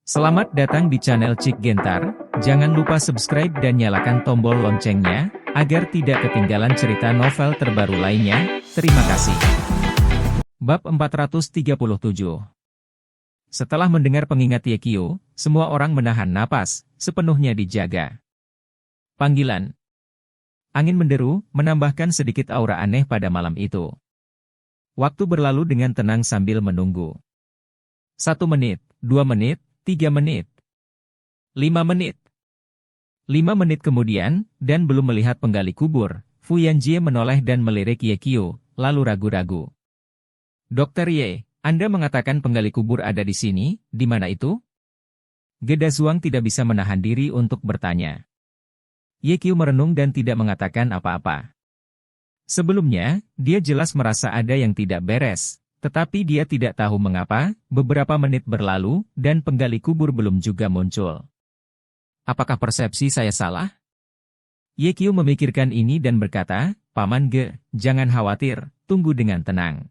Selamat datang di channel Cik Gentar, jangan lupa subscribe dan nyalakan tombol loncengnya, agar tidak ketinggalan cerita novel terbaru lainnya, terima kasih. Bab 437. Setelah mendengar pengingat Yekio, semua orang menahan napas, sepenuhnya dijaga. Panggilan. Angin menderu, menambahkan sedikit aura aneh pada malam itu. Waktu berlalu dengan tenang sambil menunggu. 1 menit, 2 menit, 3 menit. 5 menit. 5 menit kemudian, dan belum melihat penggali kubur, Fu Yanjie menoleh dan melirik Yekio, lalu ragu-ragu. Dokter Ye, Anda mengatakan penggali kubur ada di sini, di mana itu? Geda Zuang tidak bisa menahan diri untuk bertanya. Yekio merenung dan tidak mengatakan apa-apa. Sebelumnya, dia jelas merasa ada yang tidak beres. Tetapi dia tidak tahu mengapa, beberapa menit berlalu, dan penggali kubur belum juga muncul. Apakah persepsi saya salah? Yekio memikirkan ini dan berkata, Paman Ge, jangan khawatir, tunggu dengan tenang.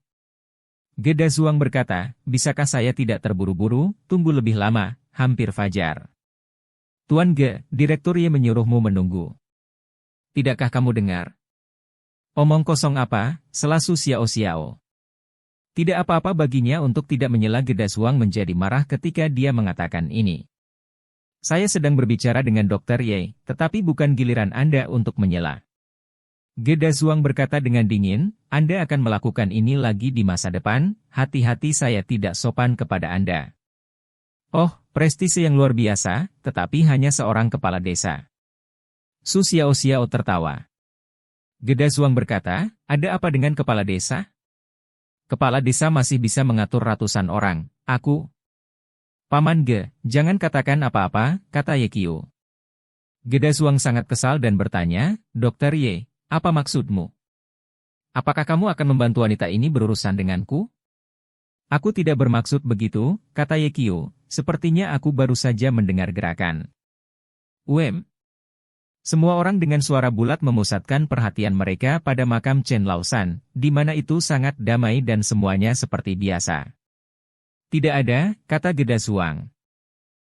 Geda Zuang berkata, bisakah saya tidak terburu-buru, tunggu lebih lama, hampir fajar. Tuan Ge, Direktur Ye menyuruhmu menunggu. Tidakkah kamu dengar? Omong kosong apa, selasu Xiao. Tidak apa-apa baginya untuk tidak menyela. Geda Zuang menjadi marah ketika dia mengatakan ini. Saya sedang berbicara dengan Dokter Ye, tetapi bukan giliran Anda untuk menyela. Geda Zuang berkata dengan dingin, Anda akan melakukan ini lagi di masa depan, hati-hati saya tidak sopan kepada Anda. Oh, prestise yang luar biasa, tetapi hanya seorang kepala desa. Su Xiao tertawa. Geda Zuang berkata, ada apa dengan kepala desa? Kepala desa masih bisa mengatur ratusan orang, aku. Paman Ge, jangan katakan apa-apa, kata Yekio. Geda Zuang sangat kesal dan bertanya, Dokter Ye, apa maksudmu? Apakah kamu akan membantu wanita ini berurusan denganku? Aku tidak bermaksud begitu, kata Yekio, sepertinya aku baru saja mendengar gerakan. Semua orang dengan suara bulat memusatkan perhatian mereka pada makam Chen Laosan, di mana itu sangat damai dan semuanya seperti biasa. Tidak ada, kata Geda Zuang.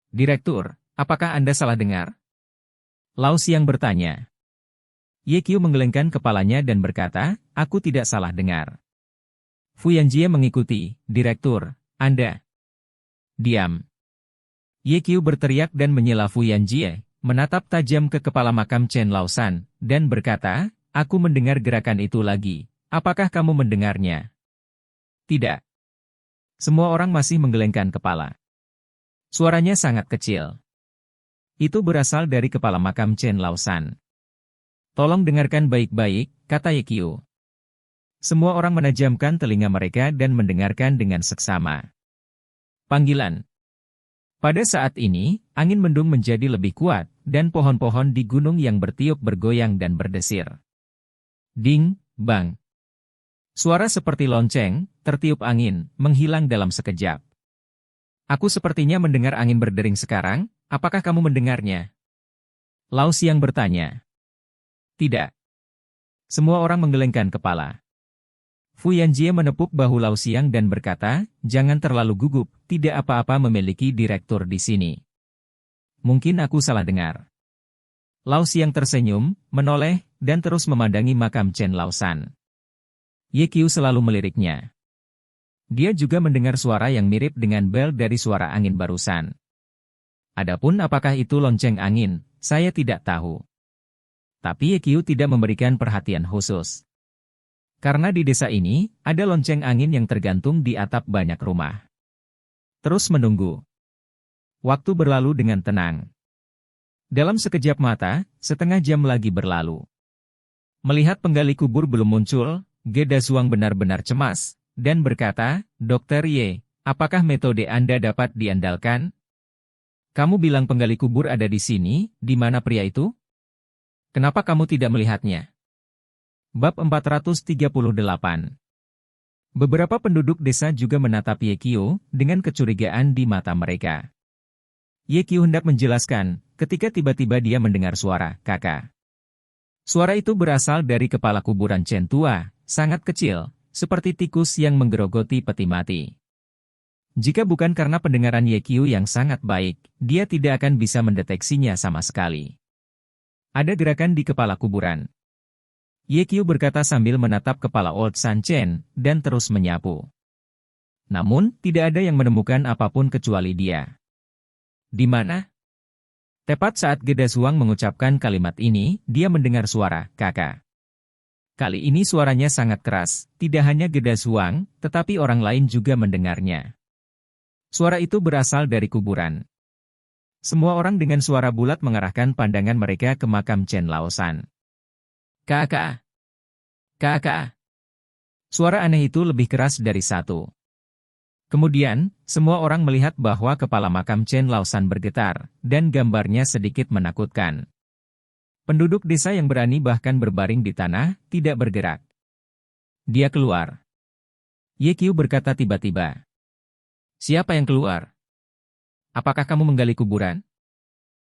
Direktur, apakah Anda salah dengar? Lao Xiang bertanya. Yekio menggelengkan kepalanya dan berkata, aku tidak salah dengar. Fu Yanjie mengikuti, Direktur, Anda. Diam. Yekio berteriak dan menyela Fu Yanjie, menatap tajam ke kepala makam Chen Laosan, dan berkata, aku mendengar gerakan itu lagi, apakah kamu mendengarnya? Tidak. Semua orang masih menggelengkan kepala. Suaranya sangat kecil. Itu berasal dari kepala makam Chen Laosan. Tolong dengarkan baik-baik, kata Yekio. Semua orang menajamkan telinga mereka dan mendengarkan dengan seksama. Panggilan. Pada saat ini, angin mendung menjadi lebih kuat, dan pohon-pohon di gunung yang bertiup bergoyang dan berdesir. Ding, bang. Suara seperti lonceng, tertiup angin, menghilang dalam sekejap. Aku sepertinya mendengar angin berdering sekarang, apakah kamu mendengarnya? Lao Xiang bertanya. Tidak. Semua orang menggelengkan kepala. Fu Yanjie menepuk bahu Lao Xiang dan berkata, jangan terlalu gugup, tidak apa-apa memiliki direktur di sini. Mungkin aku salah dengar. Lao Xiang tersenyum, menoleh, dan terus memandangi makam Chen Laosan. Yekio selalu meliriknya. Dia juga mendengar suara yang mirip dengan bel dari suara angin barusan. Adapun apakah itu lonceng angin, saya tidak tahu. Tapi Yekio tidak memberikan perhatian khusus. Karena di desa ini, ada lonceng angin yang tergantung di atap banyak rumah. Terus menunggu. Waktu berlalu dengan tenang. Dalam sekejap mata, setengah jam lagi berlalu. Melihat penggali kubur belum muncul, Geda Zuang benar-benar cemas, dan berkata, Dokter Ye, apakah metode Anda dapat diandalkan? Kamu bilang penggali kubur ada di sini, di mana pria itu? Kenapa kamu tidak melihatnya? Bab 438. Beberapa penduduk desa juga menatap Yekio, dengan kecurigaan di mata mereka. Yekio hendak menjelaskan, ketika tiba-tiba dia mendengar suara, kakak. Suara itu berasal dari kepala kuburan Chen tua, sangat kecil, seperti tikus yang menggerogoti peti mati. Jika bukan karena pendengaran Ye Qiu yang sangat baik, dia tidak akan bisa mendeteksinya sama sekali. Ada gerakan di kepala kuburan. Ye Qiu berkata sambil menatap kepala Old San Chen, dan terus menyapu. Namun, tidak ada yang menemukan apapun kecuali dia. Di mana? Tepat saat Geda Zhuang mengucapkan kalimat ini, dia mendengar suara, "Kakak." Kali ini suaranya sangat keras, tidak hanya Geda Zhuang, tetapi orang lain juga mendengarnya. Suara itu berasal dari kuburan. Semua orang dengan suara bulat mengarahkan pandangan mereka ke makam Chen Laosan. "Kakak! Kakak!" Suara aneh itu lebih keras dari satu. Kemudian, semua orang melihat bahwa kepala makam Chen Laosan bergetar, dan gambarnya sedikit menakutkan. Penduduk desa yang berani bahkan berbaring di tanah, tidak bergerak. "Dia keluar." Ye Qiu berkata tiba-tiba. "Siapa yang keluar? Apakah kamu menggali kuburan?"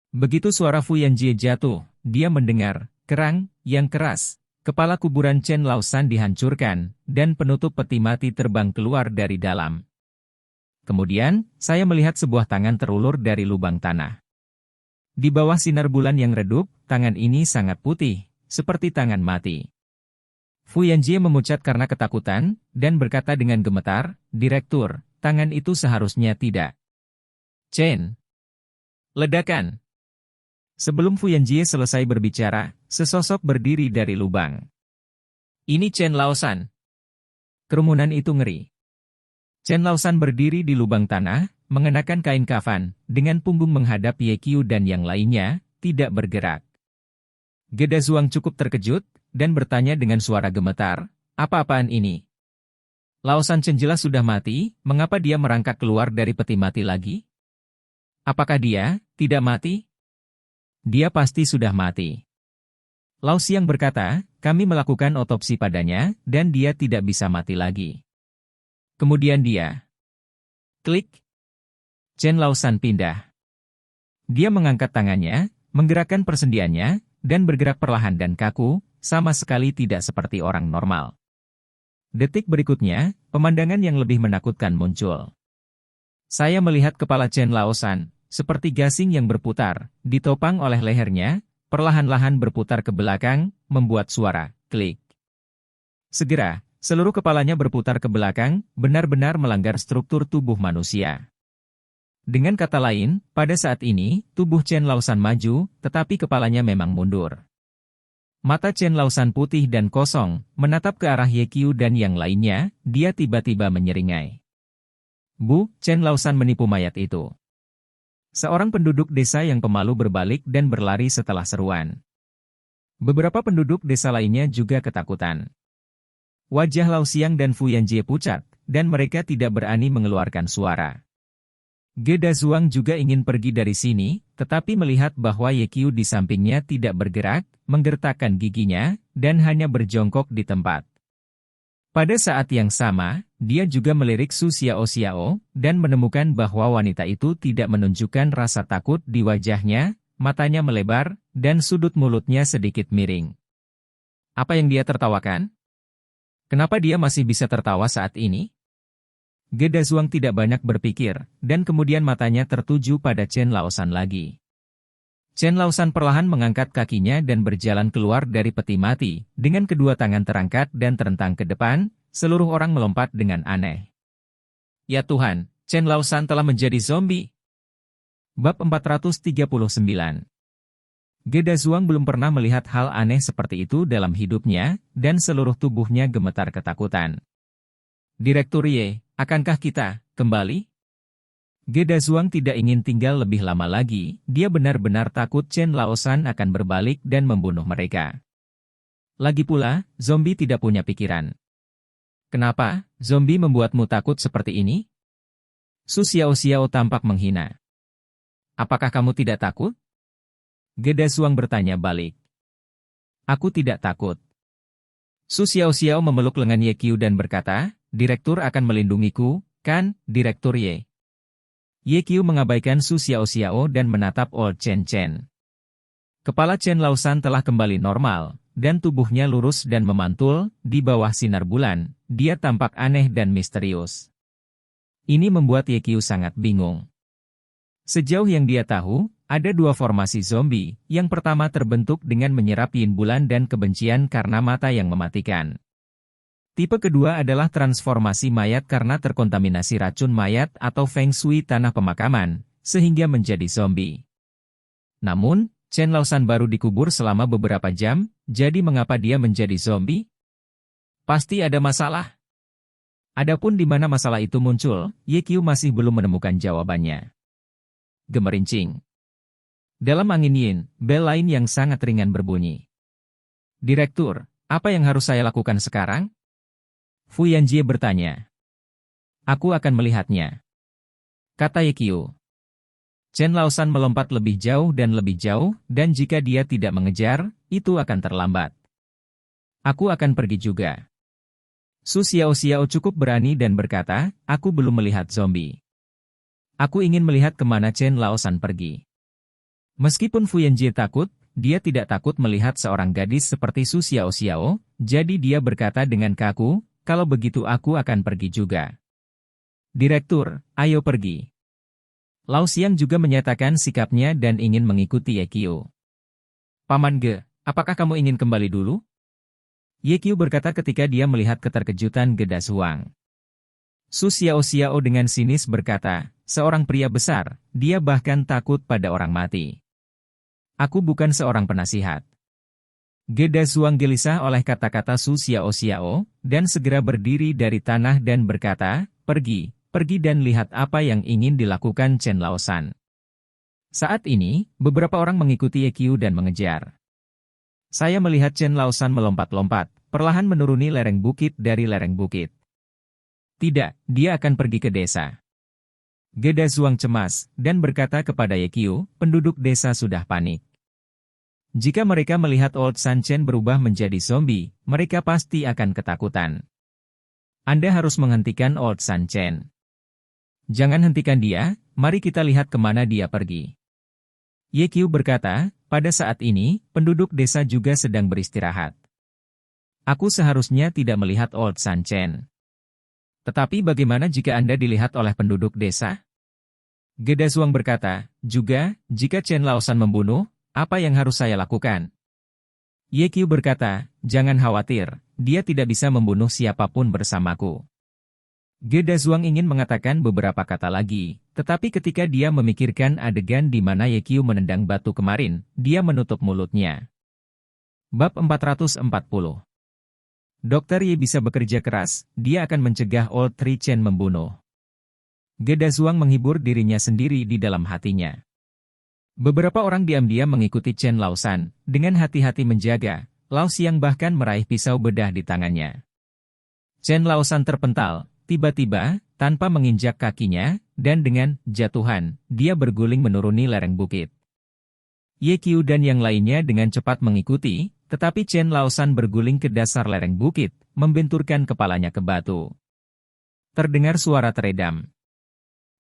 Begitu suara Fu Yanjie jatuh, dia mendengar kerang yang keras. Kepala kuburan Chen Laosan dihancurkan, dan penutup peti mati terbang keluar dari dalam. Kemudian, saya melihat sebuah tangan terulur dari lubang tanah. Di bawah sinar bulan yang redup, tangan ini sangat putih, seperti tangan mati. Fu Yanjie memucat karena ketakutan, dan berkata dengan gemetar, "Direktur, tangan itu seharusnya tidak." "Chen!" Ledakan. Sebelum Fu Yanjie selesai berbicara, sesosok berdiri dari lubang. "Ini Chen Laosan." Kerumunan itu ngeri. Chen Laosan berdiri di lubang tanah, mengenakan kain kafan, dengan punggung menghadap Ye Qiu dan yang lainnya, tidak bergerak. Geda Zhuang cukup terkejut, dan bertanya dengan suara gemetar, "Apa-apaan ini? Laosan Chen jelas sudah mati, mengapa dia merangkak keluar dari peti mati lagi? Apakah dia tidak mati?" "Dia pasti sudah mati." Lao Xiang berkata, "Kami melakukan otopsi padanya, dan dia tidak bisa mati lagi." Kemudian dia klik. Chen Laosan pindah. Dia mengangkat tangannya, menggerakkan persendiannya, dan bergerak perlahan dan kaku, sama sekali tidak seperti orang normal. Detik berikutnya, pemandangan yang lebih menakutkan muncul. Saya melihat kepala Chen Laosan, seperti gasing yang berputar, ditopang oleh lehernya, perlahan-lahan berputar ke belakang, membuat suara klik. Segera, seluruh kepalanya berputar ke belakang, benar-benar melanggar struktur tubuh manusia. Dengan kata lain, pada saat ini, tubuh Chen Laosan maju, tetapi kepalanya memang mundur. Mata Chen Laosan putih dan kosong, menatap ke arah Ye Qiu dan yang lainnya, dia tiba-tiba menyeringai. "Bu, Chen Laosan menipu mayat itu." Seorang penduduk desa yang pemalu berbalik dan berlari setelah seruan. Beberapa penduduk desa lainnya juga ketakutan. Wajah Lao Xiang dan Fu Yanjie pucat, dan mereka tidak berani mengeluarkan suara. Geda Zhuang juga ingin pergi dari sini, tetapi melihat bahwa Ye Qiu di sampingnya tidak bergerak, menggertakkan giginya, dan hanya berjongkok di tempat. Pada saat yang sama, dia juga melirik Su Xiao, dan menemukan bahwa wanita itu tidak menunjukkan rasa takut di wajahnya, matanya melebar, dan sudut mulutnya sedikit miring. Apa yang dia tertawakan? Kenapa dia masih bisa tertawa saat ini? Geda Zhuang tidak banyak berpikir, dan kemudian matanya tertuju pada Chen Laosan lagi. Chen Laosan perlahan mengangkat kakinya dan berjalan keluar dari peti mati, dengan kedua tangan terangkat dan terentang ke depan, seluruh orang melompat dengan aneh. Ya Tuhan, Chen Laosan telah menjadi zombie. Bab 439. Geda Zhuang belum pernah melihat hal aneh seperti itu dalam hidupnya, dan seluruh tubuhnya gemetar ketakutan. Direktur Ye, akankah kita kembali? Geda Zhuang tidak ingin tinggal lebih lama lagi, dia benar-benar takut Chen Laosan akan berbalik dan membunuh mereka. Lagi pula, zombie tidak punya pikiran. Kenapa, zombie membuatmu takut seperti ini? Su Xiao tampak menghina. Apakah kamu tidak takut? Geda Zhuang bertanya balik. Aku tidak takut. Su Xiao memeluk lengan Ye Qiu dan berkata, Direktur akan melindungiku, kan, Direktur Ye? Ye Qiu mengabaikan Su Xiao dan menatap Old Chen Chen. Kepala Chen Laosan telah kembali normal, dan tubuhnya lurus dan memantul, di bawah sinar bulan, dia tampak aneh dan misterius. Ini membuat Ye Qiu sangat bingung. Sejauh yang dia tahu, ada dua formasi zombie. Yang pertama terbentuk dengan menyerap yin bulan dan kebencian karena mata yang mematikan. Tipe kedua adalah transformasi mayat karena terkontaminasi racun mayat atau feng shui tanah pemakaman, sehingga menjadi zombie. Namun, Chen Laosan baru dikubur selama beberapa jam, jadi mengapa dia menjadi zombie? Pasti ada masalah. Adapun di mana masalah itu muncul, Ye Qiu masih belum menemukan jawabannya. Gemerincing. Dalam angin yin, bel lain yang sangat ringan berbunyi. Direktur, apa yang harus saya lakukan sekarang? Fu Yanjie bertanya. Aku akan melihatnya, kata Ye Qiu. Chen Laosan melompat lebih jauh, dan jika dia tidak mengejar, itu akan terlambat. Aku akan pergi juga. Su Xiao cukup berani dan berkata, aku belum melihat zombie. Aku ingin melihat kemana Chen Laosan pergi. Meskipun Fu Yanjie takut, dia tidak takut melihat seorang gadis seperti Su Xiao, jadi dia berkata dengan kaku, kalau begitu aku akan pergi juga. Direktur, ayo pergi. Lao Xiang juga menyatakan sikapnya dan ingin mengikuti Ye Qiu. Paman Ge, apakah kamu ingin kembali dulu? Ye Qiu berkata ketika dia melihat keterkejutan Geda Zhuang. Su Xiao dengan sinis berkata, seorang pria besar, dia bahkan takut pada orang mati. Aku bukan seorang penasihat. Geda Zhuang gelisah oleh kata-kata Su Xiao, dan segera berdiri dari tanah dan berkata, pergi dan lihat apa yang ingin dilakukan Chen Laosan. Saat ini, beberapa orang mengikuti Ye Qiu dan mengejar. Saya melihat Chen Laosan melompat-lompat, perlahan menuruni lereng bukit dari lereng bukit. Tidak, dia akan pergi ke desa. Geda Zhuang cemas, dan berkata kepada Ye Qiu, penduduk desa sudah panik. Jika mereka melihat Old San Chen berubah menjadi zombie, mereka pasti akan ketakutan. Anda harus menghentikan Old San Chen. Jangan hentikan dia, mari kita lihat kemana dia pergi. Ye Qiu berkata, pada saat ini, penduduk desa juga sedang beristirahat. Aku seharusnya tidak melihat Old San Chen. Tetapi bagaimana jika Anda dilihat oleh penduduk desa? Geda Zhuang berkata, juga, jika Chen Laosan membunuh, apa yang harus saya lakukan? Ye Qiu berkata, jangan khawatir, dia tidak bisa membunuh siapapun bersamaku. Geda Zhuang ingin mengatakan beberapa kata lagi, tetapi ketika dia memikirkan adegan di mana Ye Qiu menendang batu kemarin, dia menutup mulutnya. Bab 440. Dokter Ye bisa bekerja keras, dia akan mencegah Old Tri Chen membunuh. Geda Zhuang menghibur dirinya sendiri di dalam hatinya. Beberapa orang diam-diam mengikuti Chen Laosan, dengan hati-hati menjaga, Lao Xiang bahkan meraih pisau bedah di tangannya. Chen Laosan terpental, tiba-tiba, tanpa menginjak kakinya, dan dengan jatuhan, dia berguling menuruni lereng bukit. Ye Qiu dan yang lainnya dengan cepat mengikuti, tetapi Chen Laosan berguling ke dasar lereng bukit, membenturkan kepalanya ke batu. Terdengar suara teredam.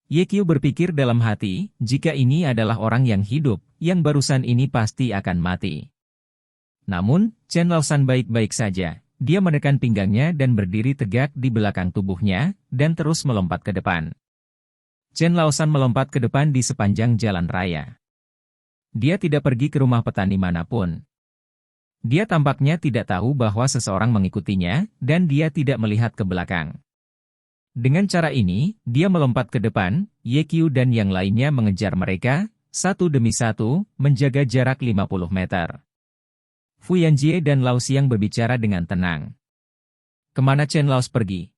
Ye Qiu berpikir dalam hati, jika ini adalah orang yang hidup, yang barusan ini pasti akan mati. Namun, Chen Laosan baik-baik saja. Dia menekan pinggangnya dan berdiri tegak di belakang tubuhnya, dan terus melompat ke depan. Chen Laosan melompat ke depan di sepanjang jalan raya. Dia tidak pergi ke rumah petani manapun. Dia tampaknya tidak tahu bahwa seseorang mengikutinya, dan dia tidak melihat ke belakang. Dengan cara ini, dia melompat ke depan, Ye Qiu dan yang lainnya mengejar mereka, satu demi satu, menjaga jarak 50 meter. Fu Yanjie dan Lao Xiang berbicara dengan tenang. Kemana Chen Laos pergi?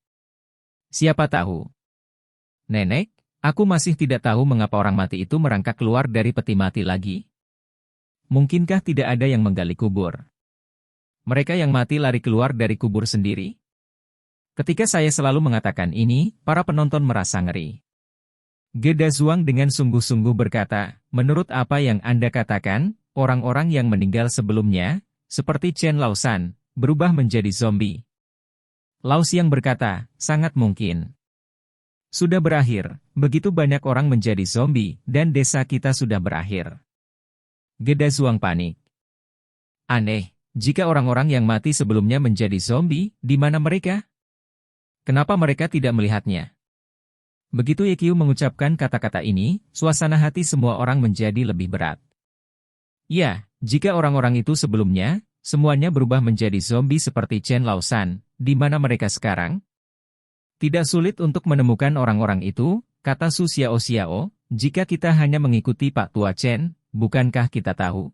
Siapa tahu? Nenek, aku masih tidak tahu mengapa orang mati itu merangkak keluar dari peti mati lagi. Mungkinkah tidak ada yang menggali kubur? Mereka yang mati lari keluar dari kubur sendiri? Ketika saya selalu mengatakan ini, para penonton merasa ngeri. Geda Zhuang dengan sungguh-sungguh berkata, menurut apa yang Anda katakan, orang-orang yang meninggal sebelumnya, seperti Chen Laosan, berubah menjadi zombie. Lao Xiang berkata, sangat mungkin. Sudah berakhir, begitu banyak orang menjadi zombie, dan desa kita sudah berakhir. Geda Zhuang panik. Aneh, jika orang-orang yang mati sebelumnya menjadi zombie, di mana mereka? Kenapa mereka tidak melihatnya? Begitu Yekyu mengucapkan kata-kata ini, suasana hati semua orang menjadi lebih berat. Ya, jika orang-orang itu sebelumnya, semuanya berubah menjadi zombie seperti Chen Laosan, di mana mereka sekarang? Tidak sulit untuk menemukan orang-orang itu, kata Su Xiao Xiao, jika kita hanya mengikuti Pak Tua Chen, bukankah kita tahu?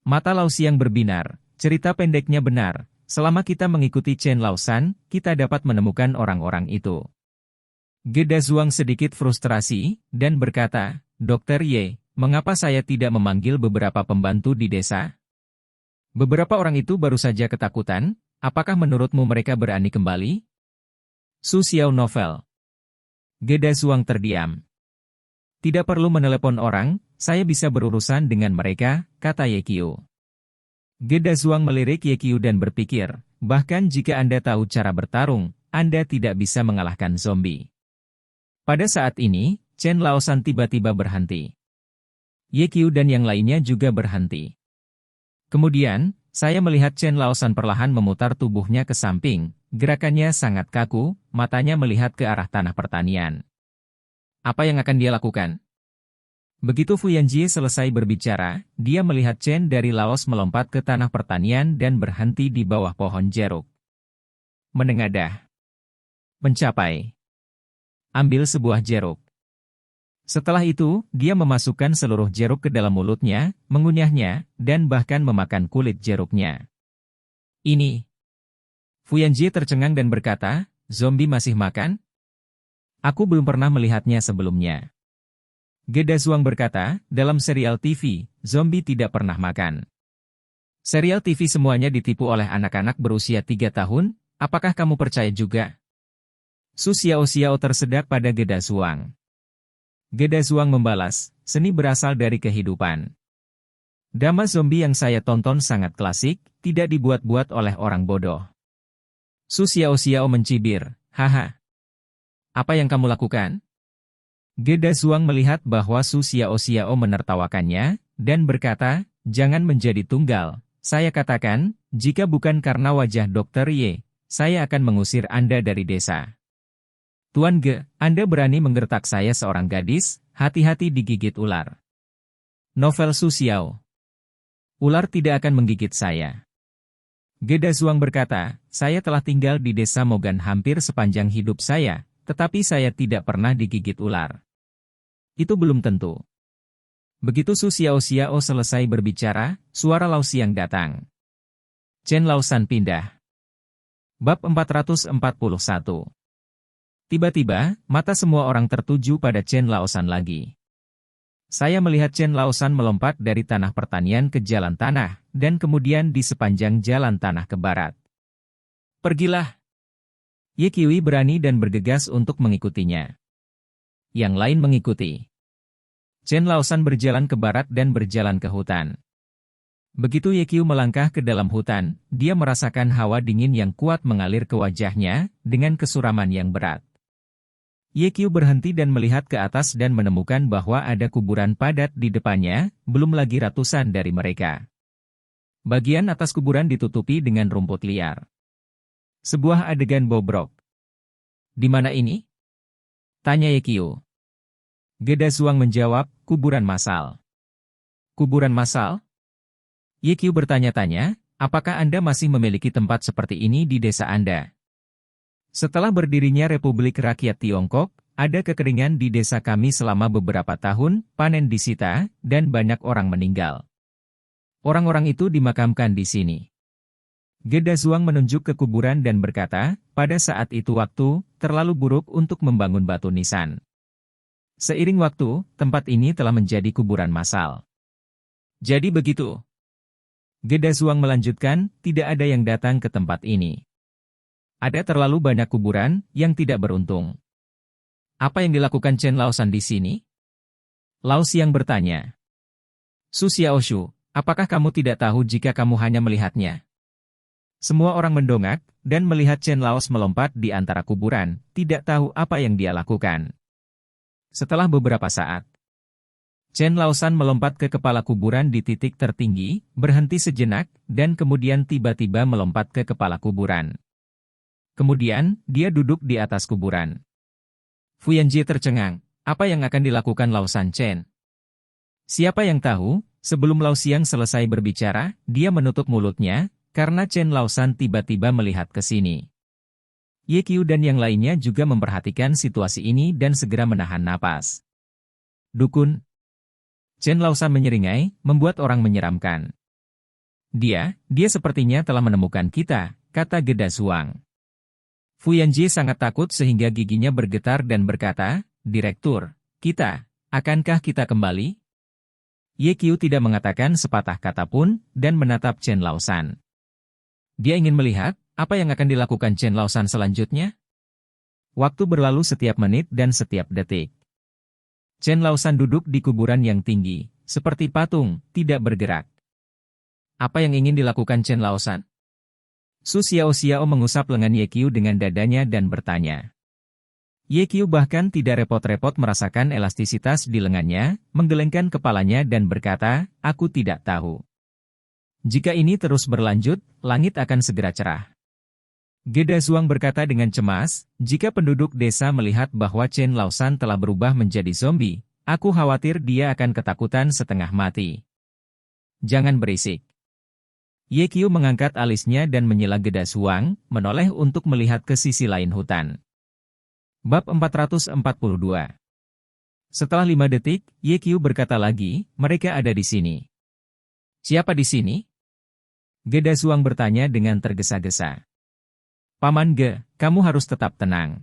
Mata Lao Xiang berbinar, cerita pendeknya benar, selama kita mengikuti Chen Laosan, kita dapat menemukan orang-orang itu. Geda Zuang sedikit frustrasi, dan berkata, Dokter Ye, mengapa saya tidak memanggil beberapa pembantu di desa? Beberapa orang itu baru saja ketakutan, apakah menurutmu mereka berani kembali? Su Xiao novel. Geda Zuang terdiam. Tidak perlu menelepon orang, saya bisa berurusan dengan mereka, kata Yekyu. Geda Zuang melirik Yekyu dan berpikir, bahkan jika Anda tahu cara bertarung, Anda tidak bisa mengalahkan zombie. Pada saat ini, Chen Laosan tiba-tiba berhenti. Yekyu dan yang lainnya juga berhenti. Kemudian, saya melihat Chen Laosan perlahan memutar tubuhnya ke samping, gerakannya sangat kaku, matanya melihat ke arah tanah pertanian. Apa yang akan dia lakukan? Begitu Fu Yanjie selesai berbicara, dia melihat Chen dari Laos melompat ke tanah pertanian dan berhenti di bawah pohon jeruk. Menengadah. Mencapai. Ambil sebuah jeruk. Setelah itu, dia memasukkan seluruh jeruk ke dalam mulutnya, mengunyahnya, dan bahkan memakan kulit jeruknya. Ini. Fu Yanjie tercengang dan berkata, zombie masih makan? Aku belum pernah melihatnya sebelumnya. Geda Zuang berkata, dalam serial TV, zombie tidak pernah makan. Serial TV semuanya ditipu oleh anak-anak berusia 3 tahun, apakah kamu percaya juga? Su Xiao Xiao tersedak pada Geda Zuang. Geda Zuang membalas, seni berasal dari kehidupan. Drama zombie yang saya tonton sangat klasik, tidak dibuat-buat oleh orang bodoh. Su Xiao Xiao mencibir, haha. Apa yang kamu lakukan? Geda Zuang melihat bahwa Su Xiao Xiao menertawakannya, dan berkata, jangan menjadi tunggal. Saya katakan, jika bukan karena wajah Dr. Ye, saya akan mengusir Anda dari desa. Tuan Ge, Anda berani menggertak saya seorang gadis, hati-hati digigit ular. Novel Su Xiao. Ular tidak akan menggigit saya. Geda Zuang berkata, saya telah tinggal di desa Mogan hampir sepanjang hidup saya, tetapi saya tidak pernah digigit ular. Itu belum tentu. Begitu Su Xiao Xiao selesai berbicara, suara Lao Xiang datang. Chen Laosan pindah. Bab 441. Tiba-tiba, mata semua orang tertuju pada Chen Laosan lagi. Saya melihat Chen Laosan melompat dari tanah pertanian ke jalan tanah, dan kemudian di sepanjang jalan tanah ke barat. Pergilah. Ye Qiui berani dan bergegas untuk mengikutinya. Yang lain mengikuti. Chen Laosan berjalan ke barat dan berjalan ke hutan. Begitu Ye Qiu melangkah ke dalam hutan, dia merasakan hawa dingin yang kuat mengalir ke wajahnya, dengan kesuraman yang berat. Ye Qiu berhenti dan melihat ke atas dan menemukan bahwa ada kuburan padat di depannya, belum lagi ratusan dari mereka. Bagian atas kuburan ditutupi dengan rumput liar. Sebuah adegan bobrok. Di mana ini? Tanya Ye Qiu. Geda Zuang menjawab, kuburan massal. Kuburan massal? Ye Qiu bertanya-tanya, apakah Anda masih memiliki tempat seperti ini di desa Anda? Setelah berdirinya Republik Rakyat Tiongkok, ada kekeringan di desa kami selama beberapa tahun, panen disita, dan banyak orang meninggal. Orang-orang itu dimakamkan di sini. Geda Zuang menunjuk ke kuburan dan berkata, pada saat itu waktu, terlalu buruk untuk membangun batu nisan. Seiring waktu, tempat ini telah menjadi kuburan massal. Jadi begitu. Geda Zuang melanjutkan, tidak ada yang datang ke tempat ini. Ada terlalu banyak kuburan yang tidak beruntung. Apa yang dilakukan Chen Laosan di sini? Lao Xiang bertanya. Su Xiaoshu, apakah kamu tidak tahu jika kamu hanya melihatnya? Semua orang mendongak, dan melihat Chen Laos melompat di antara kuburan, tidak tahu apa yang dia lakukan. Setelah beberapa saat, Chen Laosan melompat ke kepala kuburan di titik tertinggi, berhenti sejenak, dan kemudian tiba-tiba melompat ke kepala kuburan. Kemudian, dia duduk di atas kuburan. Fu Yanjie tercengang, apa yang akan dilakukan Lao San Chen? Siapa yang tahu, sebelum Lao Xiang selesai berbicara, dia menutup mulutnya, karena Chen Laosan tiba-tiba melihat ke sini. Ye Qiu dan yang lainnya juga memperhatikan situasi ini dan segera menahan napas. Dukun. Chen Laosan menyeringai, membuat orang menyeramkan. Dia sepertinya telah menemukan kita, kata Geda Suang. Fu Yanjie sangat takut sehingga giginya bergetar dan berkata, Direktur, akankah kita kembali? Ye Qiu tidak mengatakan sepatah kata pun, dan menatap Chen Laosan. Dia ingin melihat, apa yang akan dilakukan Chen Laosan selanjutnya? Waktu berlalu setiap menit dan setiap detik. Chen Laosan duduk di kuburan yang tinggi, seperti patung, tidak bergerak. Apa yang ingin dilakukan Chen Laosan? Su Xiao mengusap lengan Ye Qiu dengan dadanya dan bertanya. Ye Qiu bahkan tidak repot-repot merasakan elastisitas di lengannya, menggelengkan kepalanya dan berkata, aku tidak tahu. Jika ini terus berlanjut, langit akan segera cerah. Geda Suang berkata dengan cemas, jika penduduk desa melihat bahwa Chen Laosan telah berubah menjadi zombie, aku khawatir dia akan ketakutan setengah mati. Jangan berisik. Ye Qiu mengangkat alisnya dan menyela Geda Suang, menoleh untuk melihat ke sisi lain hutan. Bab 442. Setelah 5 detik, Ye Qiu berkata lagi, mereka ada di sini. Siapa di sini? Geda Suang bertanya dengan tergesa-gesa. Paman Ge, kamu harus tetap tenang.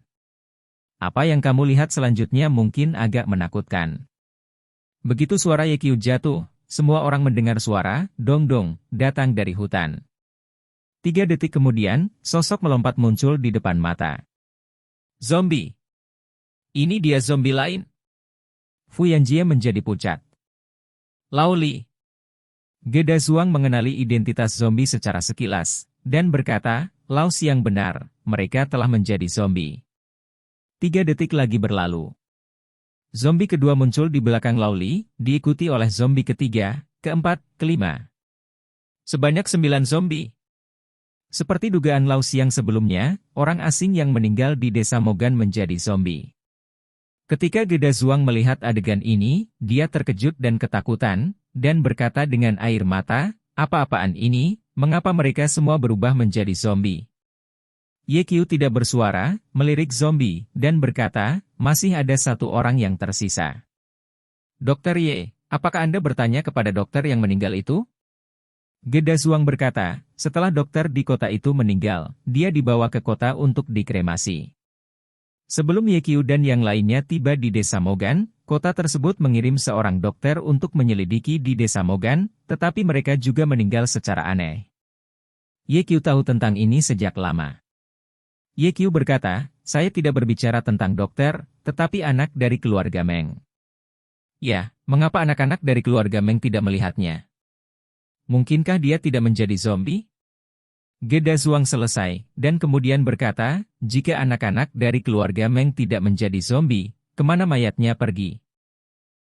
Apa yang kamu lihat selanjutnya mungkin agak menakutkan. Begitu suara Ye Qiu jatuh, semua orang mendengar suara, dong-dong, datang dari hutan. 3 detik kemudian, sosok melompat muncul di depan mata. Zombie! Ini dia zombie lain. Fu Yanjie menjadi pucat. Lao Li. Geda Suang mengenali identitas zombie secara sekilas, dan berkata, Lao Xiang benar, mereka telah menjadi zombie. 3 detik lagi berlalu. Zombie kedua muncul di belakang Lao Li, diikuti oleh zombie ketiga, keempat, kelima. Sebanyak 9 zombie. Seperti dugaan Lao Xiang sebelumnya, orang asing yang meninggal di desa Mogan menjadi zombie. Ketika Geda Suang melihat adegan ini, dia terkejut dan ketakutan, dan berkata dengan air mata, apa-apaan ini, mengapa mereka semua berubah menjadi zombie? Ye Qiu tidak bersuara, melirik zombie, dan berkata, masih ada 1 orang yang tersisa. Dokter Ye, apakah Anda bertanya kepada dokter yang meninggal itu? Geda Suang berkata, setelah dokter di kota itu meninggal, dia dibawa ke kota untuk dikremasi. Sebelum Ye Qiu dan yang lainnya tiba di desa Mogan, kota tersebut mengirim seorang dokter untuk menyelidiki di desa Mogan, tetapi mereka juga meninggal secara aneh. Ye Qiu tahu tentang ini sejak lama. Ye Qiu berkata, saya tidak berbicara tentang dokter, tetapi anak dari keluarga Meng. Ya, mengapa anak-anak dari keluarga Meng tidak melihatnya? Mungkinkah dia tidak menjadi zombie? Geda Suang selesai, dan kemudian berkata, jika anak-anak dari keluarga Meng tidak menjadi zombie, kemana mayatnya pergi?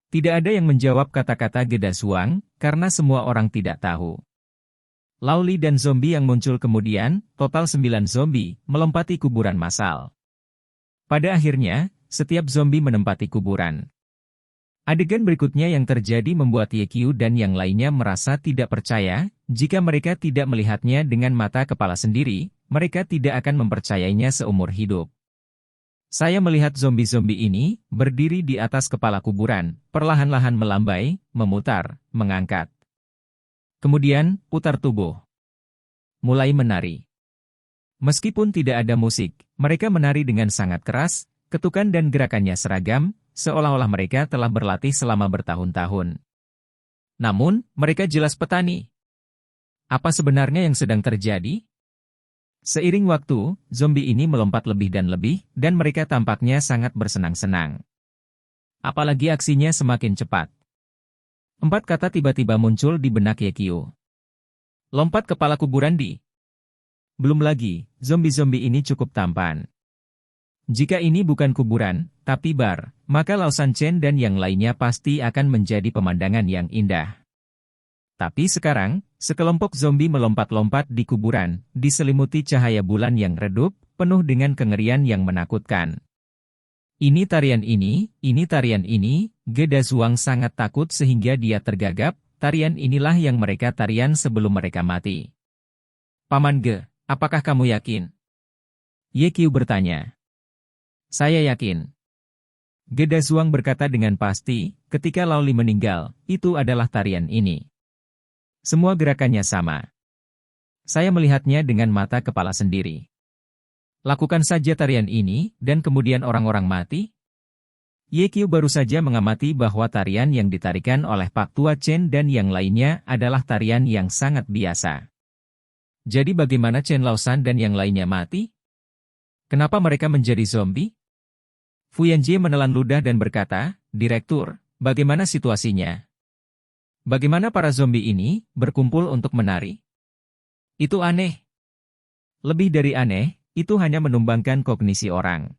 Tidak ada yang menjawab kata-kata Geda Suang, karena semua orang tidak tahu. Lao Li dan zombie yang muncul kemudian, total 9 zombie, melompati kuburan massal. Pada akhirnya, setiap zombie menempati kuburan. Adegan berikutnya yang terjadi membuat Ye Qiu dan yang lainnya merasa tidak percaya, jika mereka tidak melihatnya dengan mata kepala sendiri, mereka tidak akan mempercayainya seumur hidup. Saya melihat zombie-zombie ini, berdiri di atas kepala kuburan, perlahan-lahan melambai, memutar, mengangkat. Kemudian, putar tubuh. Mulai menari. Meskipun tidak ada musik, mereka menari dengan sangat keras, ketukan dan gerakannya seragam, seolah-olah mereka telah berlatih selama bertahun-tahun. Namun, mereka jelas petani. Apa sebenarnya yang sedang terjadi? Seiring waktu, zombie ini melompat lebih, dan mereka tampaknya sangat bersenang-senang. Apalagi aksinya semakin cepat. 4 kata tiba-tiba muncul di benak Ye Qiu. Lompat kepala kuburan di. Belum lagi, zombie-zombie ini cukup tampan. Jika ini bukan kuburan, tapi bar, maka Lao San Chen dan yang lainnya pasti akan menjadi pemandangan yang indah. Tapi sekarang, sekelompok zombie melompat-lompat di kuburan, diselimuti cahaya bulan yang redup, penuh dengan kengerian yang menakutkan. Ini tarian ini, Geda Zuang sangat takut sehingga dia tergagap, tarian inilah yang mereka tarian sebelum mereka mati. Paman Ge, apakah kamu yakin? Ye Qiu bertanya. Saya yakin. Geda Zuang berkata dengan pasti, ketika Lao Li meninggal, itu adalah tarian ini. Semua gerakannya sama. Saya melihatnya dengan mata kepala sendiri. Lakukan saja tarian ini, dan kemudian orang-orang mati? Ye Qiu baru saja mengamati bahwa tarian yang ditarikan oleh Pak Tua Chen dan yang lainnya adalah tarian yang sangat biasa. Jadi bagaimana Chen Laosan dan yang lainnya mati? Kenapa mereka menjadi zombie? Fu Yanjie menelan ludah dan berkata, Direktur, bagaimana situasinya? Bagaimana para zombie ini berkumpul untuk menari? Itu aneh. Lebih dari aneh, itu hanya menumbangkan kognisi orang.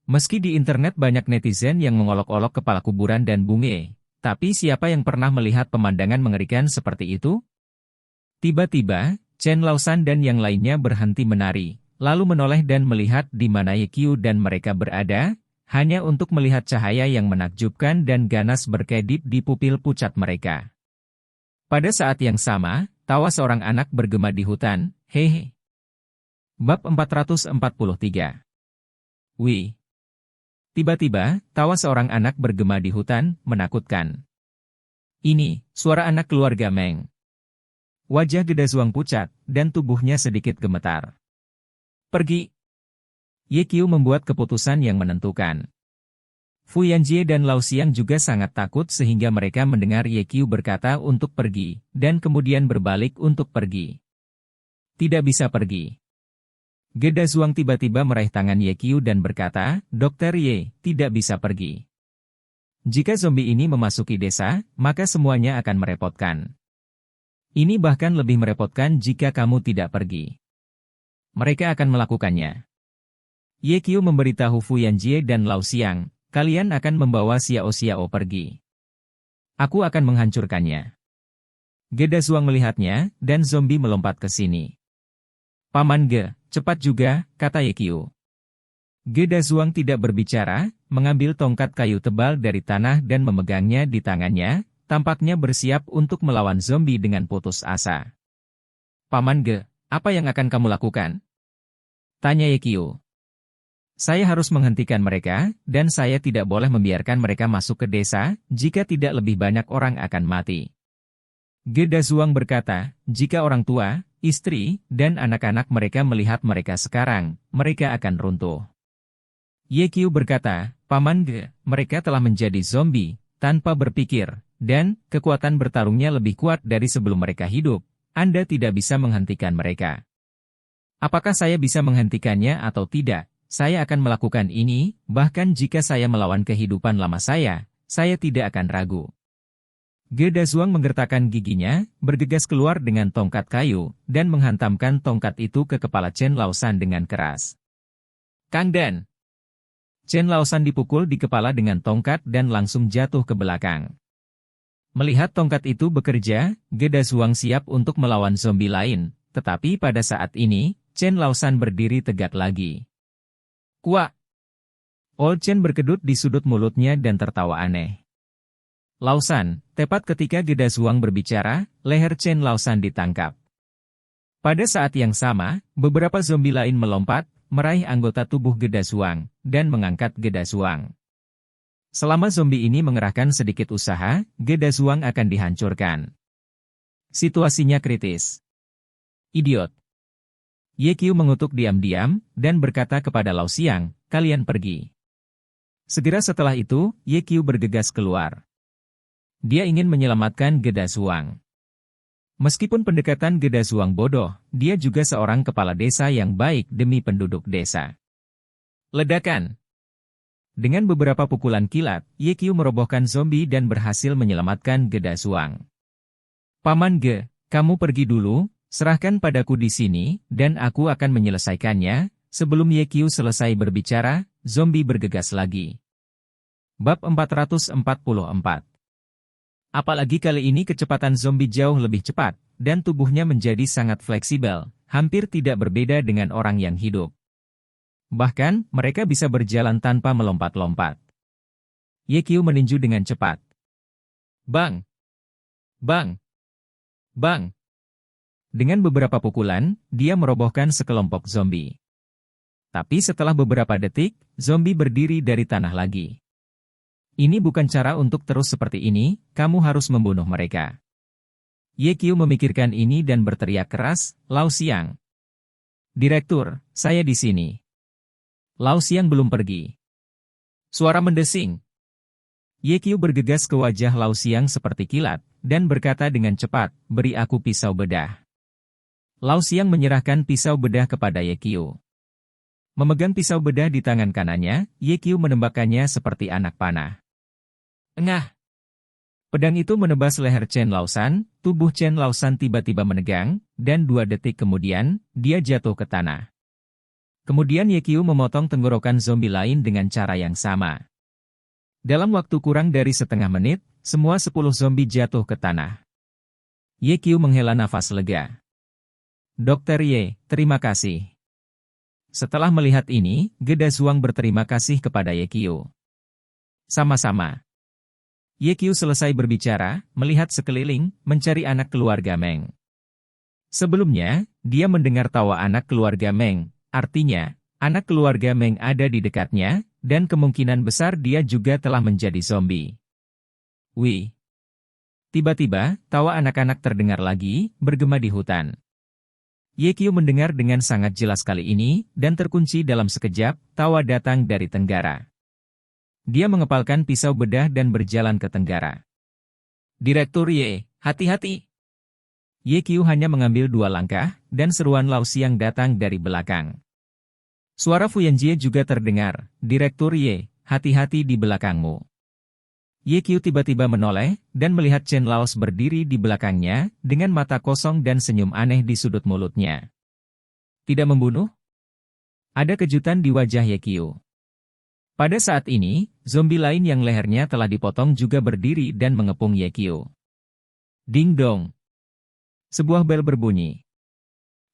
Meski di internet banyak netizen yang mengolok-olok kepala kuburan dan bunge, tapi siapa yang pernah melihat pemandangan mengerikan seperti itu? Tiba-tiba, Chen Laosan dan yang lainnya berhenti menari, lalu menoleh dan melihat di mana Ye Qiu dan mereka berada, hanya untuk melihat cahaya yang menakjubkan dan ganas berkedip di pupil pucat mereka. Pada saat yang sama, tawa seorang anak bergema di hutan, hehe. Bab 443. Wih. Tiba-tiba, tawa seorang anak bergema di hutan, menakutkan. Ini, suara anak keluarga Meng. Wajah Geda Zuang pucat, dan tubuhnya sedikit gemetar. Pergi. Ye Qiu membuat keputusan yang menentukan. Fu Yanjie dan Lao Xiang juga sangat takut sehingga mereka mendengar Ye Qiu berkata untuk pergi, dan kemudian berbalik untuk pergi. Tidak bisa pergi. Geda Zuang tiba-tiba meraih tangan Ye Qiu dan berkata, Dokter Ye, tidak bisa pergi. Jika zombie ini memasuki desa, maka semuanya akan merepotkan. Ini bahkan lebih merepotkan jika kamu tidak pergi. Mereka akan melakukannya. Ye Qiu memberitahu Fu Yanjie dan Lao Xiang, kalian akan membawa Xiao Xiao pergi. Aku akan menghancurkannya. Geda Zuang melihatnya, dan zombie melompat ke sini. Paman Ge, cepat juga, kata Ye Qiu. Geda Zuang tidak berbicara, mengambil tongkat kayu tebal dari tanah dan memegangnya di tangannya, tampaknya bersiap untuk melawan zombie dengan putus asa. Paman Ge, apa yang akan kamu lakukan? Tanya Ye Qiu. Saya harus menghentikan mereka, dan saya tidak boleh membiarkan mereka masuk ke desa, jika tidak lebih banyak orang akan mati. Geda Zuang berkata, jika orang tua, istri, dan anak-anak mereka melihat mereka sekarang, mereka akan runtuh. Ye Qiu berkata, Paman Ge, mereka telah menjadi zombie, tanpa berpikir, dan kekuatan bertarungnya lebih kuat dari sebelum mereka hidup. Anda tidak bisa menghentikan mereka. Apakah saya bisa menghentikannya atau tidak? Saya akan melakukan ini, bahkan jika saya melawan kehidupan lama saya tidak akan ragu. Geda Zuang menggertakkan giginya, bergegas keluar dengan tongkat kayu, dan menghantamkan tongkat itu ke kepala Chen Laosan dengan keras. Kang Dan! Chen Laosan dipukul di kepala dengan tongkat dan langsung jatuh ke belakang. Melihat tongkat itu bekerja, Geda Zuang siap untuk melawan zombie lain, tetapi pada saat ini, Chen Laosan berdiri tegak lagi. Kuak! Old Chen berkedut di sudut mulutnya dan tertawa aneh. Laosan, tepat ketika Geda Zuang berbicara, leher Chen Laosan ditangkap. Pada saat yang sama, beberapa zombie lain melompat, meraih anggota tubuh Geda Zuang, dan mengangkat Geda Zuang. Selama zombie ini mengerahkan sedikit usaha, Geda Zuang akan dihancurkan. Situasinya kritis. Idiot! Ye Qiu mengutuk diam-diam, dan berkata kepada Lao Xiang, kalian pergi. Segera setelah itu, Ye Qiu bergegas keluar. Dia ingin menyelamatkan Geda Zuang. Meskipun pendekatan Geda Zuang bodoh, dia juga seorang kepala desa yang baik demi penduduk desa. Ledakan. Dengan beberapa pukulan kilat, Ye Qiu merobohkan zombie dan berhasil menyelamatkan Geda Zuang. Paman Ge, kamu pergi dulu, serahkan padaku di sini, dan aku akan menyelesaikannya. Sebelum Ye Qiu selesai berbicara, zombie bergegas lagi. Bab 444. Apalagi kali ini kecepatan zombie jauh lebih cepat, dan tubuhnya menjadi sangat fleksibel, hampir tidak berbeda dengan orang yang hidup. Bahkan, mereka bisa berjalan tanpa melompat-lompat. Ye Qiu meninju dengan cepat. Bang! Bang! Bang! Dengan beberapa pukulan, dia merobohkan sekelompok zombie. Tapi setelah beberapa detik, zombie berdiri dari tanah lagi. Ini bukan cara untuk terus seperti ini, kamu harus membunuh mereka. Ye Qiu memikirkan ini dan berteriak keras, Lao Xiang. Direktur, saya di sini. Lao Xiang belum pergi. Suara mendesing. Ye Qiu bergegas ke wajah Lao Xiang seperti kilat, dan berkata dengan cepat, beri aku pisau bedah. Lao Xiang menyerahkan pisau bedah kepada Ye Qiu. Memegang pisau bedah di tangan kanannya, Ye Qiu menembakkannya seperti anak panah. Engah! Pedang itu menebas leher Chen Laosan, tubuh Chen Laosan tiba-tiba menegang, dan 2 detik kemudian, dia jatuh ke tanah. Kemudian Ye Qiu memotong tenggorokan zombie lain dengan cara yang sama. Dalam waktu kurang dari setengah menit, semua 10 zombie jatuh ke tanah. Ye Qiu menghela nafas lega. Dokter Ye, terima kasih. Setelah melihat ini, Geda Zhuang berterima kasih kepada Ye Qiu. Sama-sama. Ye Qiu selesai berbicara, melihat sekeliling, mencari anak keluarga Meng. Sebelumnya, dia mendengar tawa anak keluarga Meng, artinya, anak keluarga Meng ada di dekatnya, dan kemungkinan besar dia juga telah menjadi zombie. Wih! Tiba-tiba, tawa anak-anak terdengar lagi, bergema di hutan. Ye Qiu mendengar dengan sangat jelas kali ini, dan terkunci dalam sekejap, tawa datang dari tenggara. Dia mengepalkan pisau bedah dan berjalan ke tenggara. Direktur Ye, hati-hati! Ye Qiu hanya mengambil 2 langkah, dan seruan Lao Xiang datang dari belakang. Suara Fu Yanjie juga terdengar, Direktur Ye, hati-hati di belakangmu. Ye Qiu tiba-tiba menoleh, dan melihat Chen Laos berdiri di belakangnya, dengan mata kosong dan senyum aneh di sudut mulutnya. Tidak membunuh? Ada kejutan di wajah Ye Qiu. Pada saat ini, zombie lain yang lehernya telah dipotong juga berdiri dan mengepung Ye Qiu. Ding dong! Sebuah bel berbunyi.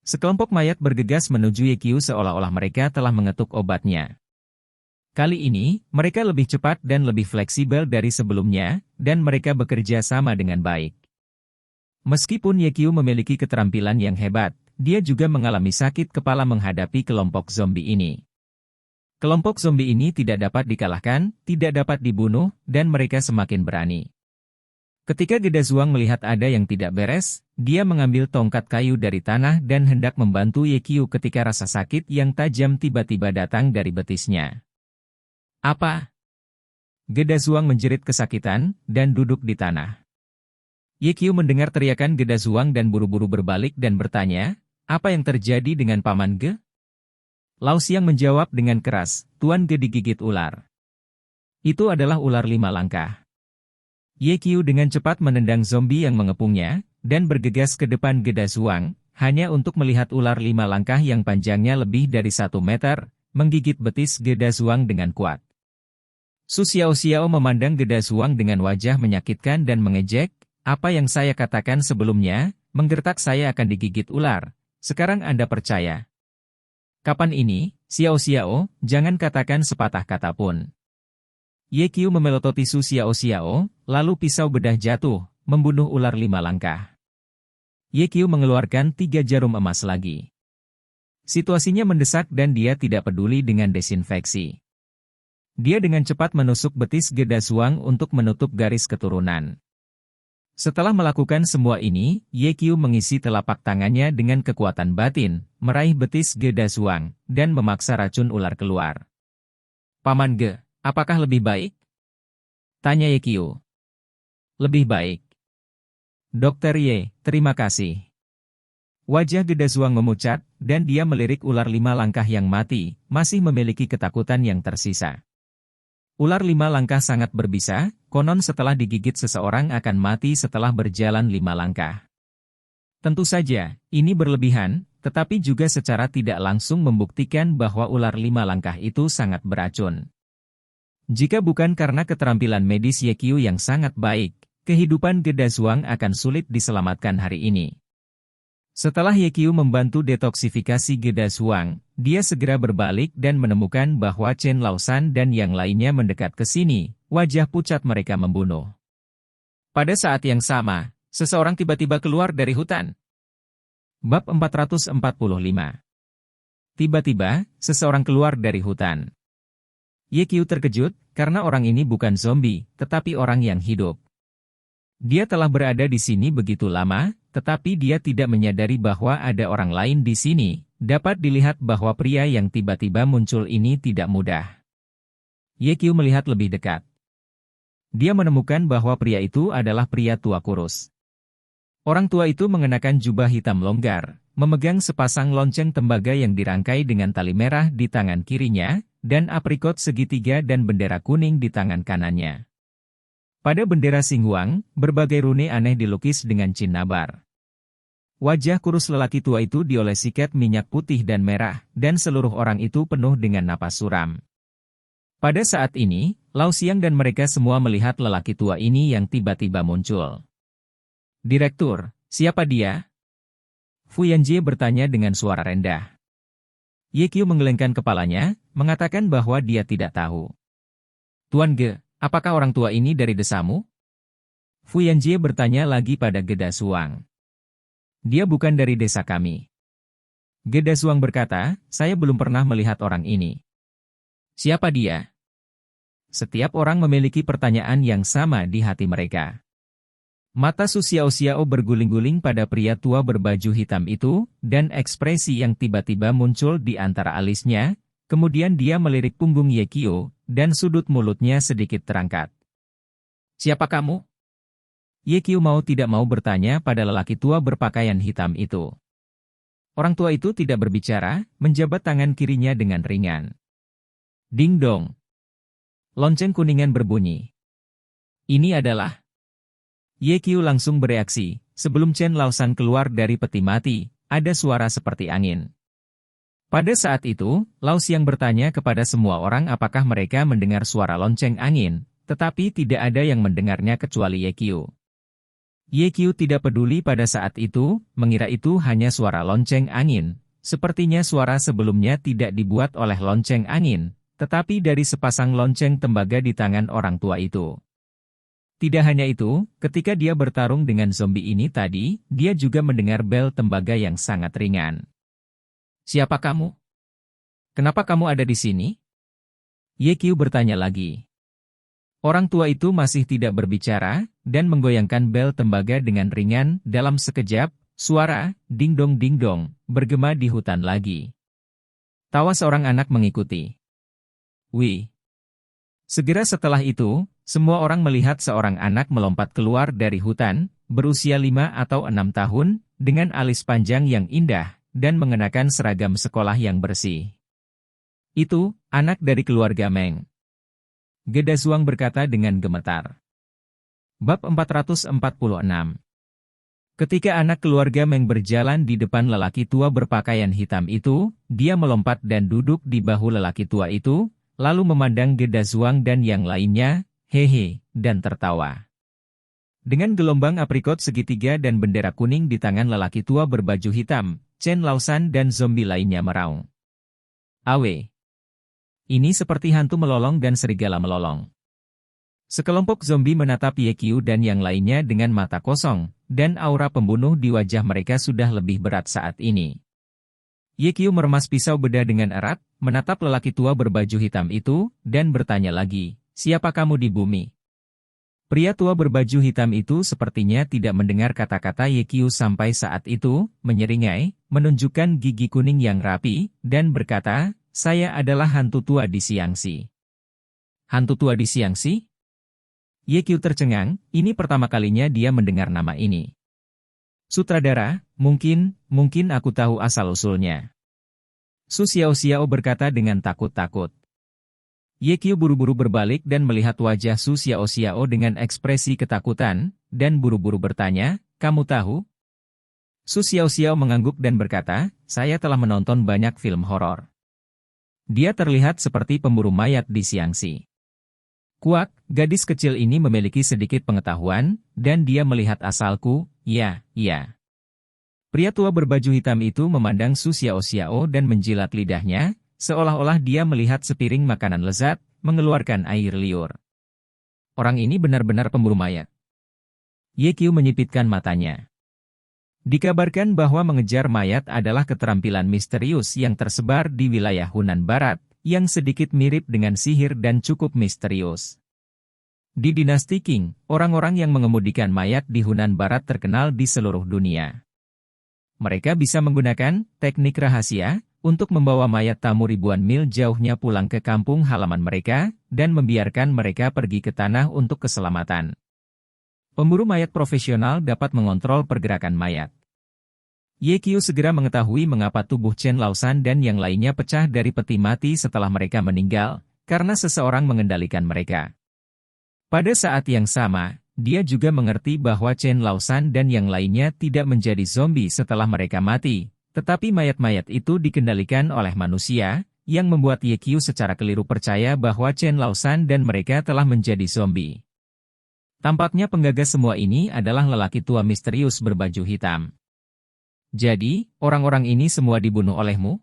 Sekelompok mayat bergegas menuju Ye Qiu seolah-olah mereka telah mengetuk obatnya. Kali ini, mereka lebih cepat dan lebih fleksibel dari sebelumnya, dan mereka bekerja sama dengan baik. Meskipun Ye Qiu memiliki keterampilan yang hebat, dia juga mengalami sakit kepala menghadapi kelompok zombie ini. Kelompok zombie ini tidak dapat dikalahkan, tidak dapat dibunuh, dan mereka semakin berani. Ketika Geda Zhuang melihat ada yang tidak beres, dia mengambil tongkat kayu dari tanah dan hendak membantu Ye Qiu ketika rasa sakit yang tajam tiba-tiba datang dari betisnya. Apa? Geda Zhuang menjerit kesakitan, dan duduk di tanah. Ye Qiu mendengar teriakan Geda Zhuang dan buru-buru berbalik dan bertanya, apa yang terjadi dengan Paman Ge? Lao Xiang menjawab dengan keras, Tuan Ge digigit ular. Itu adalah ular 5 langkah. Ye Qiu dengan cepat menendang zombie yang mengepungnya, dan bergegas ke depan Geda Zhuang, hanya untuk melihat ular 5 langkah yang panjangnya lebih dari 1 meter, menggigit betis Geda Zhuang dengan kuat. Su Xiao memandang Geda Zhuang dengan wajah menyakitkan dan mengejek, apa yang saya katakan sebelumnya, menggertak saya akan digigit ular, sekarang Anda percaya. Kapan ini, Xiao, jangan katakan sepatah kata pun. Ye Qiu memelototi Su Xiao, lalu pisau bedah jatuh, membunuh ular 5 langkah. Ye Qiu mengeluarkan 3 jarum emas lagi. Situasinya mendesak dan dia tidak peduli dengan desinfeksi. Dia dengan cepat menusuk betis Geda Zhuang untuk menutup garis keturunan. Setelah melakukan semua ini, Ye Qiu mengisi telapak tangannya dengan kekuatan batin, meraih betis Geda Zhuang, dan memaksa racun ular keluar. Paman Ge, apakah lebih baik? Tanya Ye Qiu. Lebih baik. Dokter Ye, terima kasih. Wajah Geda Zhuang memucat, dan dia melirik ular 5 langkah yang mati, masih memiliki ketakutan yang tersisa. Ular 5 langkah sangat berbisa, konon setelah digigit seseorang akan mati setelah berjalan 5 langkah. Tentu saja, ini berlebihan, tetapi juga secara tidak langsung membuktikan bahwa ular 5 langkah itu sangat beracun. Jika bukan karena keterampilan medis Ye Qiu yang sangat baik, kehidupan Geda Zhuang akan sulit diselamatkan hari ini. Setelah Ye membantu detoksifikasi Gedas Huang, dia segera berbalik dan menemukan bahwa Chen Laosan dan yang lainnya mendekat ke sini, wajah pucat mereka membunuh. Pada saat yang sama, seseorang tiba-tiba keluar dari hutan. Bab 445. Tiba-tiba, seseorang keluar dari hutan. Ye terkejut, karena orang ini bukan zombie, tetapi orang yang hidup. Dia telah berada di sini begitu lama, tetapi dia tidak menyadari bahwa ada orang lain di sini. Dapat dilihat bahwa pria yang tiba-tiba muncul ini tidak mudah. Ye melihat lebih dekat. Dia menemukan bahwa pria itu adalah pria tua kurus. Orang tua itu mengenakan jubah hitam longgar, memegang sepasang lonceng tembaga yang dirangkai dengan tali merah di tangan kirinya, dan aprikot segitiga dan bendera kuning di tangan kanannya. Pada bendera Xinguang, berbagai rune aneh dilukis dengan cinnabar. Wajah kurus lelaki tua itu diolesi cat minyak putih dan merah, dan seluruh orang itu penuh dengan napas suram. Pada saat ini, Lao Xiang dan mereka semua melihat lelaki tua ini yang tiba-tiba muncul. "Direktur, siapa dia?" Fu Yanjie bertanya dengan suara rendah. Ye menggelengkan kepalanya, mengatakan bahwa dia tidak tahu. "Tuan Ge, apakah orang tua ini dari desamu?" Fu Yanjie bertanya lagi pada Gedas Huang. "Dia bukan dari desa kami." Gedas Huang berkata, "Saya belum pernah melihat orang ini." "Siapa dia?" Setiap orang memiliki pertanyaan yang sama di hati mereka. Mata Su Xiao berguling-guling pada pria tua berbaju hitam itu, dan ekspresi yang tiba-tiba muncul di antara alisnya, kemudian dia melirik punggung Ye dan sudut mulutnya sedikit terangkat. "Siapa kamu?" Ye mau tidak mau bertanya pada lelaki tua berpakaian hitam itu. Orang tua itu tidak berbicara, menjabat tangan kirinya dengan ringan. Ding dong. Lonceng kuningan berbunyi. Ini adalah... Ye langsung bereaksi, sebelum Chen Laosan keluar dari peti mati, ada suara seperti angin. Pada saat itu, Lao Xiang bertanya kepada semua orang apakah mereka mendengar suara lonceng angin, tetapi tidak ada yang mendengarnya kecuali Ye Ye tidak peduli pada saat itu, mengira itu hanya suara lonceng angin, sepertinya suara sebelumnya tidak dibuat oleh lonceng angin, tetapi dari sepasang lonceng tembaga di tangan orang tua itu. Tidak hanya itu, ketika dia bertarung dengan zombie ini tadi, dia juga mendengar bel tembaga yang sangat ringan. "Siapa kamu? Kenapa kamu ada di sini?" Ye bertanya lagi. Orang tua itu masih tidak berbicara, dan menggoyangkan bel tembaga dengan ringan. Dalam sekejap, suara ding-dong bergema di hutan lagi. Tawa seorang anak mengikuti. Wih. Segera setelah itu, semua orang melihat seorang anak melompat keluar dari hutan, berusia 5 atau 6 tahun, dengan alis panjang yang indah, dan mengenakan seragam sekolah yang bersih. "Itu, anak dari keluarga Meng." Gedas Huang berkata dengan gemetar. Bab 446. Ketika anak keluarga Meng berjalan di depan lelaki tua berpakaian hitam itu, dia melompat dan duduk di bahu lelaki tua itu, lalu memandang Gedas Huang dan yang lainnya, hehe, dan tertawa. Dengan gelombang aprikot segitiga dan bendera kuning di tangan lelaki tua berbaju hitam, Chen Laosan dan zombie lainnya meraung. "Awe. Ini seperti hantu melolong dan serigala melolong." Sekelompok zombie menatap Ye dan yang lainnya dengan mata kosong, dan aura pembunuh di wajah mereka sudah lebih berat saat ini. Ye meremas pisau bedah dengan erat, menatap lelaki tua berbaju hitam itu, dan bertanya lagi, "Siapa kamu di bumi?" Pria tua berbaju hitam itu sepertinya tidak mendengar kata-kata Ye sampai saat itu, menyeringai, menunjukkan gigi kuning yang rapi, dan berkata, "Saya adalah hantu tua di Xiangxi." "Hantu tua di Xiangxi?" Ye tercengang, ini pertama kalinya dia mendengar nama ini. "Sutradara, mungkin aku tahu asal-usulnya." Su Xiao berkata dengan takut-takut. Ye buru-buru berbalik dan melihat wajah Su Xiao dengan ekspresi ketakutan, dan buru-buru bertanya, "Kamu tahu?" Su Xiao mengangguk dan berkata, "Saya telah menonton banyak film horor." Dia terlihat seperti pemburu mayat di Xiangxi. Kuak, gadis kecil ini memiliki sedikit pengetahuan, dan dia melihat asalku, ya. Pria tua berbaju hitam itu memandang Su Xiao dan menjilat lidahnya, seolah-olah dia melihat sepiring makanan lezat, mengeluarkan air liur. Orang ini benar-benar pemburu mayat. Ye Qiu menyipitkan matanya. Dikabarkan bahwa mengejar mayat adalah keterampilan misterius yang tersebar di wilayah Hunan Barat, yang sedikit mirip dengan sihir dan cukup misterius. Di dinasti Qing, orang-orang yang mengemudikan mayat di Hunan Barat terkenal di seluruh dunia. Mereka bisa menggunakan teknik rahasia untuk membawa mayat tamu ribuan mil jauhnya pulang ke kampung halaman mereka, dan membiarkan mereka pergi ke tanah untuk keselamatan. Pemburu mayat profesional dapat mengontrol pergerakan mayat. Ye Qiu segera mengetahui mengapa tubuh Chen Laosan dan yang lainnya pecah dari peti mati setelah mereka meninggal, karena seseorang mengendalikan mereka. Pada saat yang sama, dia juga mengerti bahwa Chen Laosan dan yang lainnya tidak menjadi zombie setelah mereka mati, tetapi mayat-mayat itu dikendalikan oleh manusia, yang membuat Ye Qiu secara keliru percaya bahwa Chen Laosan dan mereka telah menjadi zombie. Tampaknya penggagas semua ini adalah lelaki tua misterius berbaju hitam. Jadi, orang-orang ini semua dibunuh olehmu?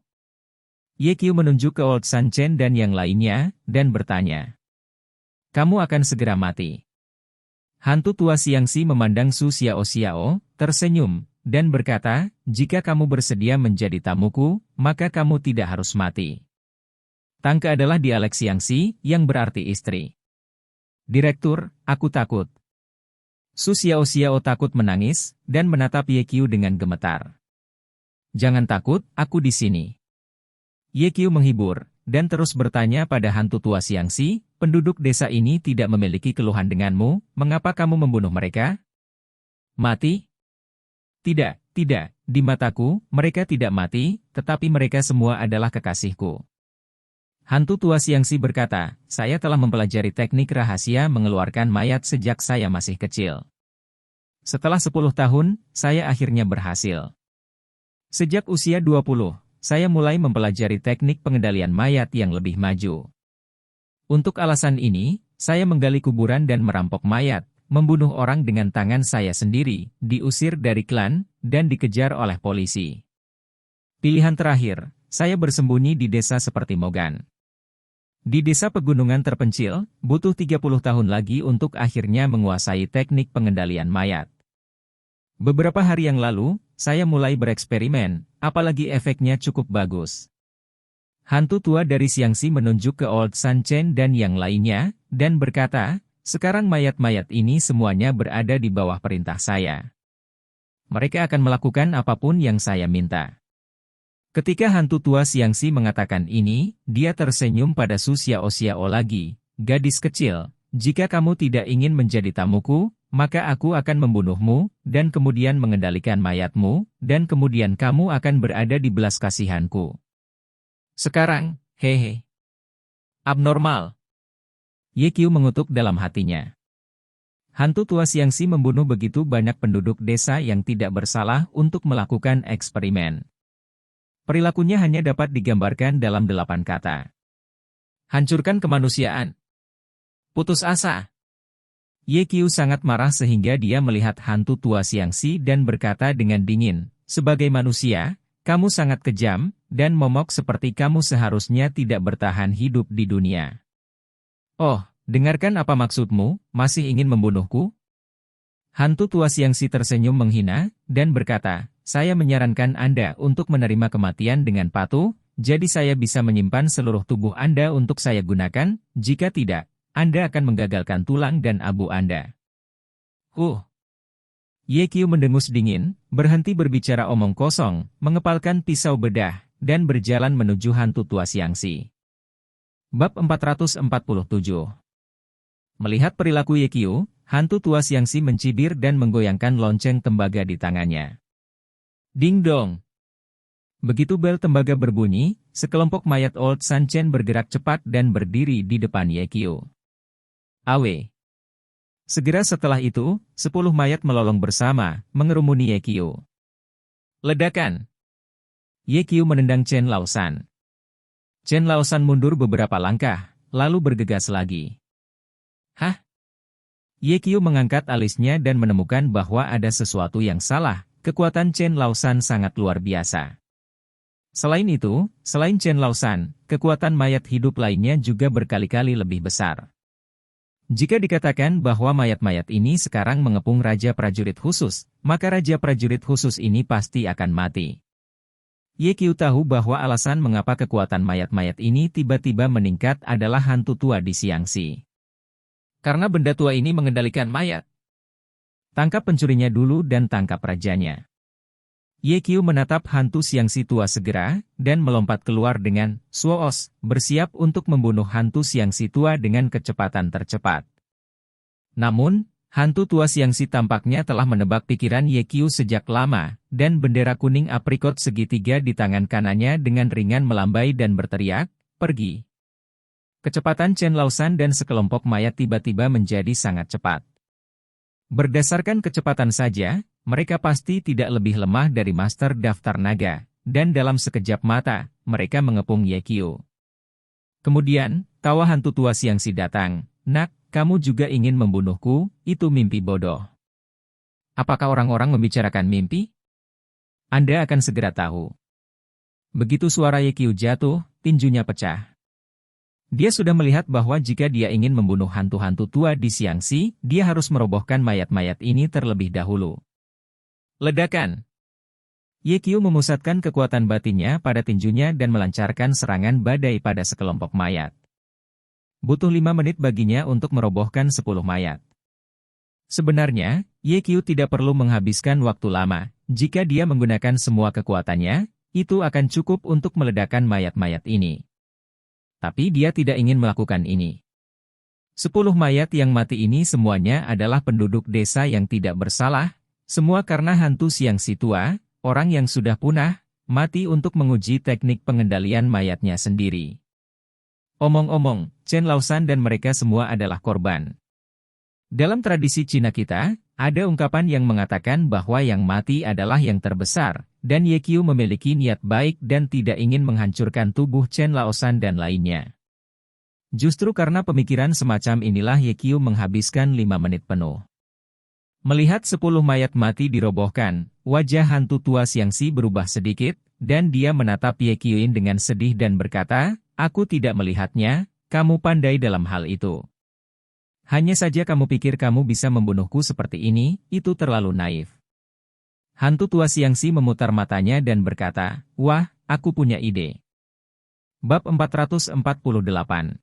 Ye Qiu menunjuk ke Old San Chen dan yang lainnya, dan bertanya. Kamu akan segera mati. Hantu tua Xiangxi memandang Su Xiao, tersenyum, dan berkata, jika kamu bersedia menjadi tamuku, maka kamu tidak harus mati. Tangke adalah dialek Xiangxi, yang berarti istri. Direktur, aku takut. Su Xiao takut menangis, dan menatap Ye Qiu dengan gemetar. Jangan takut, aku di sini. Ye Qiu menghibur, dan terus bertanya pada hantu tua Xiangxi, penduduk desa ini tidak memiliki keluhan denganmu, mengapa kamu membunuh mereka? Mati? Tidak, di mataku, mereka tidak mati, tetapi mereka semua adalah kekasihku. Hantu tua Xiangxi berkata, saya telah mempelajari teknik rahasia mengeluarkan mayat sejak saya masih kecil. Setelah 10 tahun, saya akhirnya berhasil. Sejak usia 20, saya mulai mempelajari teknik pengendalian mayat yang lebih maju. Untuk alasan ini, saya menggali kuburan dan merampok mayat, membunuh orang dengan tangan saya sendiri, diusir dari klan, dan dikejar oleh polisi. Pilihan terakhir, saya bersembunyi di desa seperti Mogan. Di desa pegunungan terpencil, butuh 30 tahun lagi untuk akhirnya menguasai teknik pengendalian mayat. Beberapa hari yang lalu, saya mulai bereksperimen, apalagi efeknya cukup bagus. Hantu tua dari Xiangxi menunjuk ke Old San Chen dan yang lainnya, dan berkata, sekarang mayat-mayat ini semuanya berada di bawah perintah saya. Mereka akan melakukan apapun yang saya minta. Ketika hantu tua Xiangxi mengatakan ini, dia tersenyum pada Su Xiao lagi, gadis kecil, jika kamu tidak ingin menjadi tamuku, maka aku akan membunuhmu, dan kemudian mengendalikan mayatmu, dan kemudian kamu akan berada di belas kasihanku. Sekarang, hehe. Abnormal. Ye Qiu mengutuk dalam hatinya. Hantu tua Xiangxi membunuh begitu banyak penduduk desa yang tidak bersalah untuk melakukan eksperimen. Perilakunya hanya dapat digambarkan dalam 8 kata. Hancurkan kemanusiaan. Putus asa. Ye Qiu sangat marah sehingga dia melihat hantu tua Xiangxi dan berkata dengan dingin, sebagai manusia, kamu sangat kejam, dan momok seperti kamu seharusnya tidak bertahan hidup di dunia. Oh, dengarkan apa maksudmu, masih ingin membunuhku? Hantu tua Xiangxi tersenyum menghina, dan berkata, saya menyarankan Anda untuk menerima kematian dengan patuh, jadi saya bisa menyimpan seluruh tubuh Anda untuk saya gunakan, jika tidak, Anda akan menggagalkan tulang dan abu Anda. Ye Qiu mendengus dingin, berhenti berbicara omong kosong, mengepalkan pisau bedah, dan berjalan menuju hantu tua Xiangxi. Bab 447. Melihat perilaku Ye Qiu, hantu tua Xiangxi mencibir dan menggoyangkan lonceng tembaga di tangannya. Ding dong. Begitu bel tembaga berbunyi, sekelompok mayat Old San Chen bergerak cepat dan berdiri di depan Ye Qiu. Awe. Segera setelah itu, 10 mayat melolong bersama, mengerumuni Ye Qiu. Ledakan. Ye Qiu menendang Chen Laosan. Chen Laosan mundur beberapa langkah, lalu bergegas lagi. Hah? Ye Qiu mengangkat alisnya dan menemukan bahwa ada sesuatu yang salah, kekuatan Chen Laoshan sangat luar biasa. Selain itu, selain Chen Laoshan, kekuatan mayat hidup lainnya juga berkali-kali lebih besar. Jika dikatakan bahwa mayat-mayat ini sekarang mengepung Raja Prajurit Khusus, maka Raja Prajurit Khusus ini pasti akan mati. Ye Qiu tahu bahwa alasan mengapa kekuatan mayat-mayat ini tiba-tiba meningkat adalah hantu tua di Xiangxi. Karena benda tua ini mengendalikan mayat. Tangkap pencurinya dulu dan tangkap rajanya. Ye Qiu menatap hantu Xiangxi tua segera, dan melompat keluar dengan Suoos, bersiap untuk membunuh hantu Xiangxi tua dengan kecepatan tercepat. Namun, hantu tua Xiangxi tampaknya telah menebak pikiran Ye Qiu sejak lama, dan bendera kuning aprikot segitiga di tangan kanannya dengan ringan melambai dan berteriak, "Pergi!" Kecepatan Chen Laoshan dan sekelompok mayat tiba-tiba menjadi sangat cepat. Berdasarkan kecepatan saja, mereka pasti tidak lebih lemah dari Master Daftar Naga, dan dalam sekejap mata, mereka mengepung Ye Qiu. Kemudian, tawa hantu tua Xiangxi datang, "Nak, kamu juga ingin membunuhku, itu mimpi bodoh." Apakah orang-orang membicarakan mimpi? Anda akan segera tahu. Begitu suara Ye Qiu jatuh, tinjunya pecah. Dia sudah melihat bahwa jika dia ingin membunuh hantu-hantu tua di Xiangxi, dia harus merobohkan mayat-mayat ini terlebih dahulu. Ledakan! Ye Qiu memusatkan kekuatan batinnya pada tinjunya dan melancarkan serangan badai pada sekelompok mayat. Butuh 5 menit baginya untuk merobohkan 10 mayat. Sebenarnya, Ye Qiu tidak perlu menghabiskan waktu lama. Jika dia menggunakan semua kekuatannya, itu akan cukup untuk meledakkan mayat-mayat ini. Tapi dia tidak ingin melakukan ini. 10 mayat yang mati ini semuanya adalah penduduk desa yang tidak bersalah, semua karena hantu Xiangxi tua, orang yang sudah punah, mati untuk menguji teknik pengendalian mayatnya sendiri. Omong-omong, Chen Laoshan dan mereka semua adalah korban. Dalam tradisi Cina kita, ada ungkapan yang mengatakan bahwa yang mati adalah yang terbesar, dan Ye Qiu memiliki niat baik dan tidak ingin menghancurkan tubuh Chen Laoshan dan lainnya. Justru karena pemikiran semacam inilah Ye Qiu menghabiskan 5 menit penuh. Melihat 10 mayat mati dirobohkan, wajah hantu tua Xiangxi berubah sedikit, dan dia menatap Ye Qiuin dengan sedih dan berkata, "Aku tidak melihatnya, kamu pandai dalam hal itu. Hanya saja kamu pikir kamu bisa membunuhku seperti ini, itu terlalu naif." Hantu tua Xiangxi memutar matanya dan berkata, "Wah, aku punya ide." Bab 448.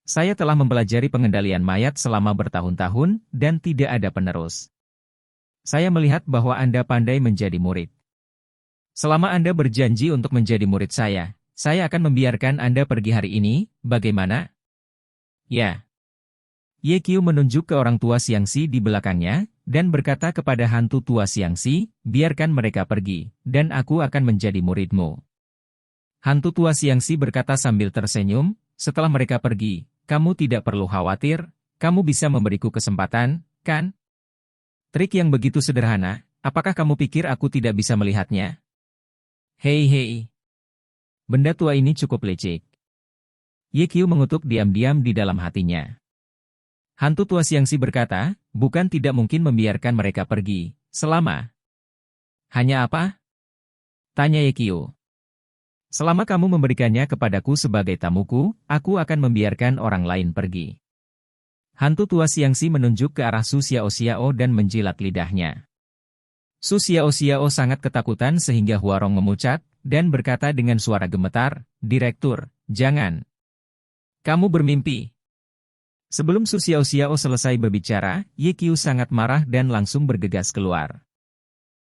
Saya telah mempelajari pengendalian mayat selama bertahun-tahun, dan tidak ada penerus. Saya melihat bahwa Anda pandai menjadi murid. Selama Anda berjanji untuk menjadi murid saya akan membiarkan Anda pergi hari ini, bagaimana? Ya. Ye Qiu menunjuk ke orang tua Xiangxi di belakangnya, dan berkata kepada hantu tua Xiangxi, "Biarkan mereka pergi, dan aku akan menjadi muridmu." Hantu tua Xiangxi berkata sambil tersenyum, "Setelah mereka pergi, kamu tidak perlu khawatir, kamu bisa memberiku kesempatan, kan? Trik yang begitu sederhana, apakah kamu pikir aku tidak bisa melihatnya?" Hei. Benda tua ini cukup licik. Ye Qiu mengutuk diam-diam di dalam hatinya. Hantu tua Xiangxi berkata, "Bukan tidak mungkin membiarkan mereka pergi, selama..." "Hanya apa?" tanya Ye Qiu. "Selama kamu memberikannya kepadaku sebagai tamuku, aku akan membiarkan orang lain pergi." Hantu tua Xiangxi menunjuk ke arah Su Xiao dan menjilat lidahnya. Su Xiao sangat ketakutan sehingga Huarong memucat, dan berkata dengan suara gemetar, "Direktur, jangan. Kamu bermimpi." Sebelum Su Xiao selesai berbicara, Ye Qiu sangat marah dan langsung bergegas keluar.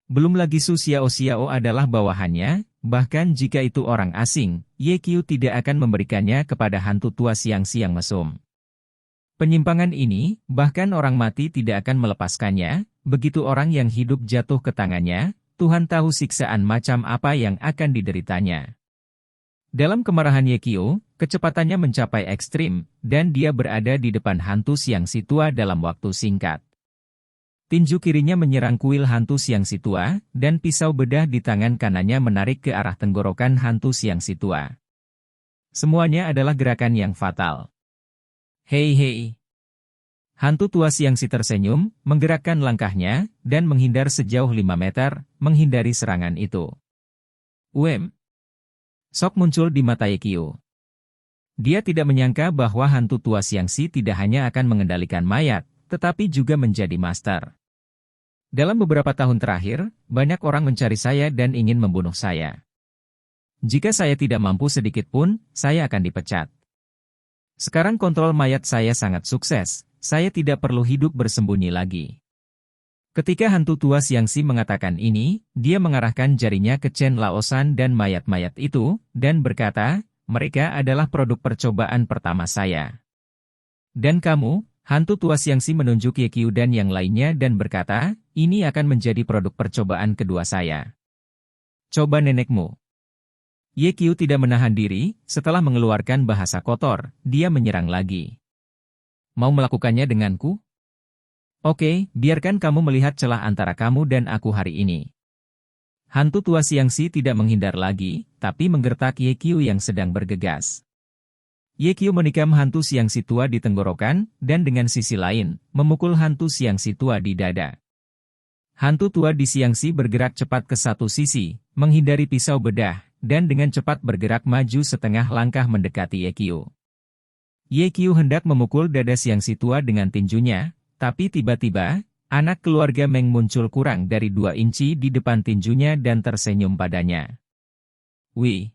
Belum lagi Su Xiao adalah bawahannya, bahkan jika itu orang asing, Ye Qiu tidak akan memberikannya kepada hantu tua Xiangxi yang mesum. Penyimpangan ini, bahkan orang mati tidak akan melepaskannya, begitu orang yang hidup jatuh ke tangannya, Tuhan tahu siksaan macam apa yang akan dideritanya. Dalam kemarahan Ye Qiu, kecepatannya mencapai ekstrim, dan dia berada di depan hantu Xiangxi tua dalam waktu singkat. Tinju kirinya menyerang kuil hantu Xiangxi tua, dan pisau bedah di tangan kanannya menarik ke arah tenggorokan hantu Xiangxi tua. Semuanya adalah gerakan yang fatal. Hei. Hantu tua Xiangxi tersenyum, menggerakkan langkahnya, dan menghindar sejauh 5 meter, menghindari serangan itu. Sok muncul di mata Ye Qiu. Dia tidak menyangka bahwa hantu tua Xiangxi tidak hanya akan mengendalikan mayat, tetapi juga menjadi master. Dalam beberapa tahun terakhir, banyak orang mencari saya dan ingin membunuh saya. Jika saya tidak mampu sedikit pun, saya akan dipecat. Sekarang kontrol mayat saya sangat sukses, saya tidak perlu hidup bersembunyi lagi. Ketika hantu tua Xiangxi mengatakan ini, dia mengarahkan jarinya ke Chen Laosan dan mayat-mayat itu, dan berkata, mereka adalah produk percobaan pertama saya. Dan kamu, hantu tua Xiangxi menunjuk Ye Qiu dan yang lainnya dan berkata, ini akan menjadi produk percobaan kedua saya. Coba nenekmu. Ye Qiu tidak menahan diri, setelah mengeluarkan bahasa kotor, dia menyerang lagi. Mau melakukannya denganku? Oke, biarkan kamu melihat celah antara kamu dan aku hari ini. Hantu tua Xiangxi tidak menghindar lagi, tapi menggertak Ye Qiu yang sedang bergegas. Ye Qiu menikam hantu Xiangxi tua di tenggorokan, dan dengan sisi lain, memukul hantu Xiangxi tua di dada. Hantu tua di Xiangxi bergerak cepat ke satu sisi, menghindari pisau bedah, dan dengan cepat bergerak maju setengah langkah mendekati Ye Qiu. Ye Qiu hendak memukul dada Xiangxi tua dengan tinjunya, tapi tiba-tiba, anak keluarga Meng muncul kurang dari 2 inci di depan tinjunya dan tersenyum padanya. Wih!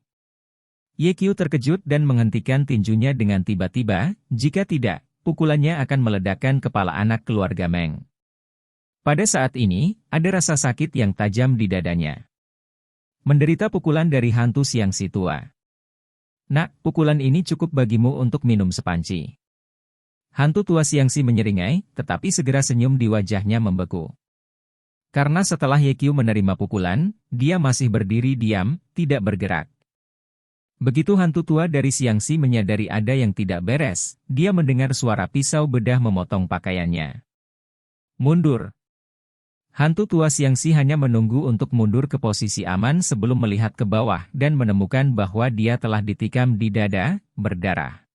Ye Qiu terkejut dan menghentikan tinjunya dengan tiba-tiba, jika tidak, pukulannya akan meledakkan kepala anak keluarga Meng. Pada saat ini, ada rasa sakit yang tajam di dadanya. Menderita pukulan dari hantu Xiangxi tua. Nak, pukulan ini cukup bagimu untuk minum sepanci. Hantu tua Xiangxi menyeringai, tetapi segera senyum di wajahnya membeku. Karena setelah Ye Qiu menerima pukulan, dia masih berdiri diam, tidak bergerak. Begitu hantu tua dari Xiangxi menyadari ada yang tidak beres, dia mendengar suara pisau bedah memotong pakaiannya. Mundur. Hantu tua Xiangxi hanya menunggu untuk mundur ke posisi aman sebelum melihat ke bawah dan menemukan bahwa dia telah ditikam di dada, berdarah.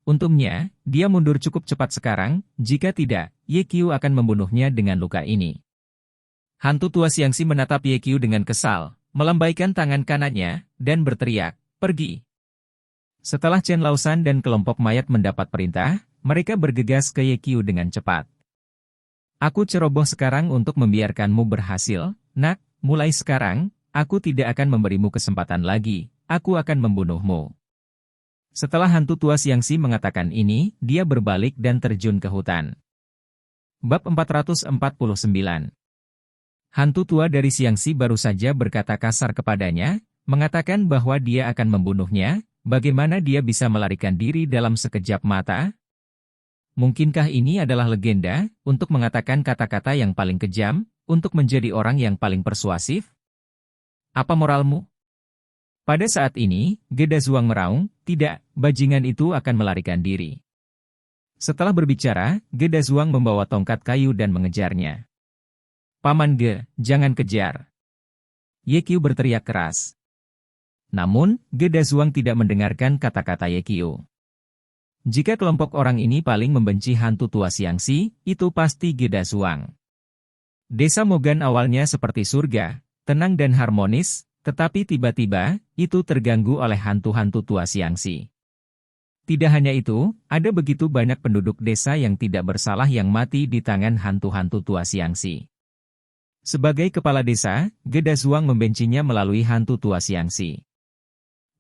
Untungnya, dia mundur cukup cepat sekarang, jika tidak, Ye Qiu akan membunuhnya dengan luka ini. Hantu tua Xiangxi menatap Ye Qiu dengan kesal, melambaikan tangan kanannya, dan berteriak, pergi. Setelah Chen Laosan dan kelompok mayat mendapat perintah, mereka bergegas ke Ye Qiu dengan cepat. Aku ceroboh sekarang untuk membiarkanmu berhasil, nak, mulai sekarang, aku tidak akan memberimu kesempatan lagi, aku akan membunuhmu. Setelah hantu tua Xiangxi mengatakan ini, dia berbalik dan terjun ke hutan. Bab 449. Hantu tua dari Xiangxi baru saja berkata kasar kepadanya, mengatakan bahwa dia akan membunuhnya, bagaimana dia bisa melarikan diri dalam sekejap mata? Mungkinkah ini adalah legenda, untuk mengatakan kata-kata yang paling kejam, untuk menjadi orang yang paling persuasif? Apa moralmu? Pada saat ini, Gedazuang meraung, tidak, bajingan itu akan melarikan diri. Setelah berbicara, Gedazuang membawa tongkat kayu dan mengejarnya. Paman Ge, jangan kejar. Ye Qiu berteriak keras. Namun, Gedazuang tidak mendengarkan kata-kata Ye Qiu. Jika kelompok orang ini paling membenci hantu tua Xiangxi, itu pasti Gedazuang. Desa Mogan awalnya seperti surga, tenang dan harmonis, tetapi tiba-tiba, itu terganggu oleh hantu-hantu tua Xiangxi. Tidak hanya itu, ada begitu banyak penduduk desa yang tidak bersalah yang mati di tangan hantu-hantu tua Xiangxi. Sebagai kepala desa, Gedazuang membencinya melalui hantu tua Xiangxi.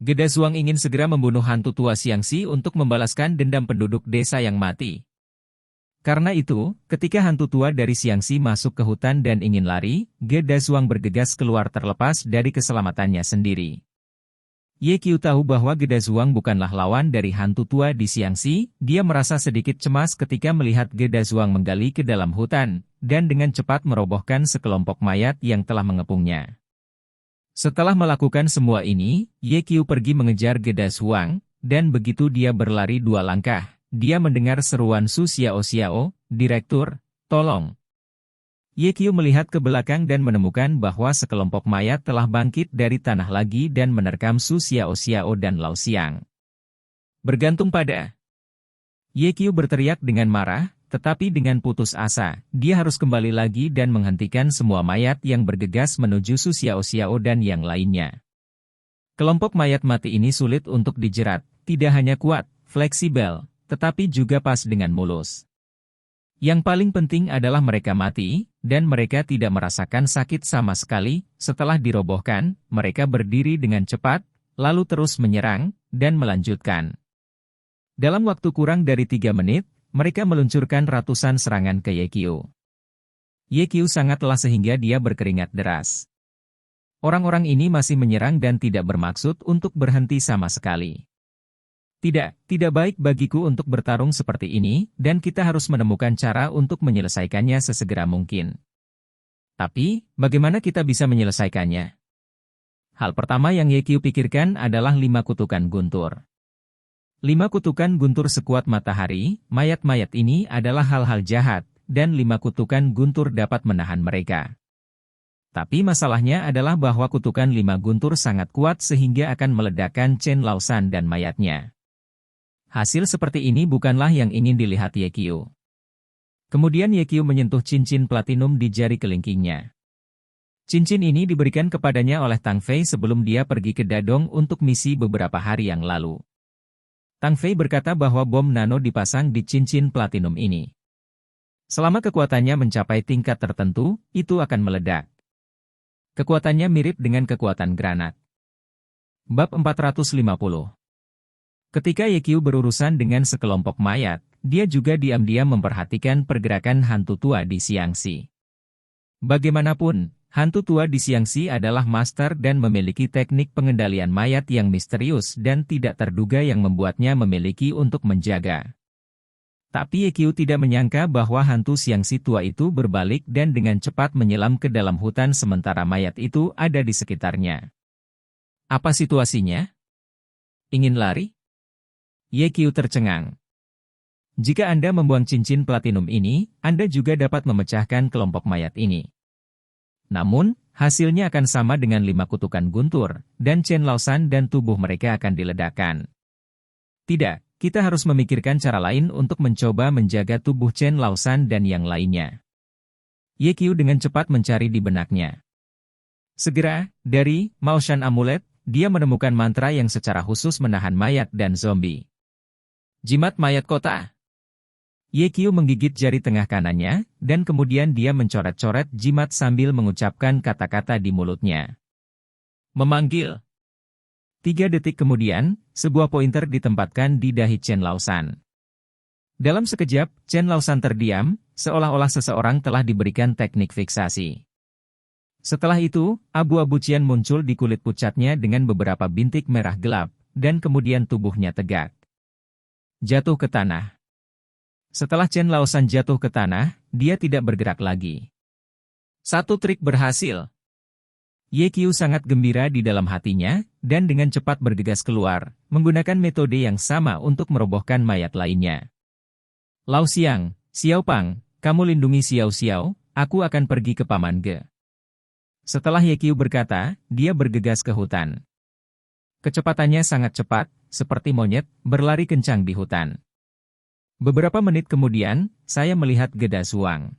Gedazuang ingin segera membunuh hantu tua Xiangxi untuk membalaskan dendam penduduk desa yang mati. Karena itu, ketika hantu tua dari Xiangxi masuk ke hutan dan ingin lari, Gedazuang bergegas keluar terlepas dari keselamatannya sendiri. Ye Qiu tahu bahwa Gedazuang bukanlah lawan dari hantu tua di Xiangxi, dia merasa sedikit cemas ketika melihat Gedazuang menggali ke dalam hutan, dan dengan cepat merobohkan sekelompok mayat yang telah mengepungnya. Setelah melakukan semua ini, Ye Qiu pergi mengejar Gedazuang, dan begitu dia berlari 2 langkah, dia mendengar seruan Su Xiao, Direktur, tolong. Ye Qiu melihat ke belakang dan menemukan bahwa sekelompok mayat telah bangkit dari tanah lagi dan menerkam Su Xiao dan Lao Xiang. Bergantung pada. Ye Qiu berteriak dengan marah, tetapi dengan putus asa, dia harus kembali lagi dan menghentikan semua mayat yang bergegas menuju Su Xiao dan yang lainnya. Kelompok mayat mati ini sulit untuk dijerat, tidak hanya kuat, fleksibel, tetapi juga pas dengan mulus. Yang paling penting adalah mereka mati, dan mereka tidak merasakan sakit sama sekali. Setelah dirobohkan, mereka berdiri dengan cepat, lalu terus menyerang, dan melanjutkan. Dalam waktu kurang dari 3 menit, mereka meluncurkan ratusan serangan ke Ye Qiu. Ye Qiu sangat lelah sehingga dia berkeringat deras. Orang-orang ini masih menyerang dan tidak bermaksud untuk berhenti sama sekali. Tidak baik bagiku untuk bertarung seperti ini, dan kita harus menemukan cara untuk menyelesaikannya sesegera mungkin. Tapi, bagaimana kita bisa menyelesaikannya? Hal pertama yang Ye Qiu pikirkan adalah 5 kutukan guntur. 5 kutukan guntur sekuat matahari, mayat-mayat ini adalah hal-hal jahat, dan 5 kutukan guntur dapat menahan mereka. Tapi masalahnya adalah bahwa kutukan 5 guntur sangat kuat sehingga akan meledakkan Chen Laosan dan mayatnya. Hasil seperti ini bukanlah yang ingin dilihat Ye Qiu. Kemudian Ye Qiu menyentuh cincin platinum di jari kelingkingnya. Cincin ini diberikan kepadanya oleh Tang Fei sebelum dia pergi ke Dadong untuk misi beberapa hari yang lalu. Tang Fei berkata bahwa bom nano dipasang di cincin platinum ini. Selama kekuatannya mencapai tingkat tertentu, itu akan meledak. Kekuatannya mirip dengan kekuatan granat. Bab 450. Ketika Ye Qiu berurusan dengan sekelompok mayat, dia juga diam-diam memperhatikan pergerakan hantu tua di Xiangxi. Bagaimanapun, hantu tua di Xiangxi adalah master dan memiliki teknik pengendalian mayat yang misterius dan tidak terduga yang membuatnya memiliki untuk menjaga. Tapi Ye Qiu tidak menyangka bahwa hantu Xiangxi tua itu berbalik dan dengan cepat menyelam ke dalam hutan sementara mayat itu ada di sekitarnya. Apa situasinya? Ingin lari? Ye Qiu tercengang. Jika Anda membuang cincin platinum ini, Anda juga dapat memecahkan kelompok mayat ini. Namun, hasilnya akan sama dengan 5 kutukan guntur, dan Chen Laosan dan tubuh mereka akan diledakkan. Tidak, kita harus memikirkan cara lain untuk mencoba menjaga tubuh Chen Laosan dan yang lainnya. Ye Qiu dengan cepat mencari di benaknya. Segera, dari Maoshan Amulet, dia menemukan mantra yang secara khusus menahan mayat dan zombie. Jimat mayat kota. Ye Qiu menggigit jari tengah kanannya, dan kemudian dia mencoret-coret jimat sambil mengucapkan kata-kata di mulutnya. Memanggil. 3 detik kemudian, sebuah pointer ditempatkan di dahi Chen Laosan. Dalam sekejap, Chen Laosan terdiam, seolah-olah seseorang telah diberikan teknik fiksasi. Setelah itu, abu-abu cian muncul di kulit pucatnya dengan beberapa bintik merah gelap, dan kemudian tubuhnya tegak. Jatuh ke tanah. Setelah Chen Laosan jatuh ke tanah, dia tidak bergerak lagi. Satu trik berhasil. Ye Qiu sangat gembira di dalam hatinya, dan dengan cepat bergegas keluar, menggunakan metode yang sama untuk merobohkan mayat lainnya. Lao Xiang, Xiao Pang, kamu lindungi Xiao Xiao, aku akan pergi ke Paman Ge. Setelah Ye Qiu berkata, dia bergegas ke hutan. Kecepatannya sangat cepat, seperti monyet, berlari kencang di hutan. Beberapa menit kemudian, saya melihat Geda Zuang.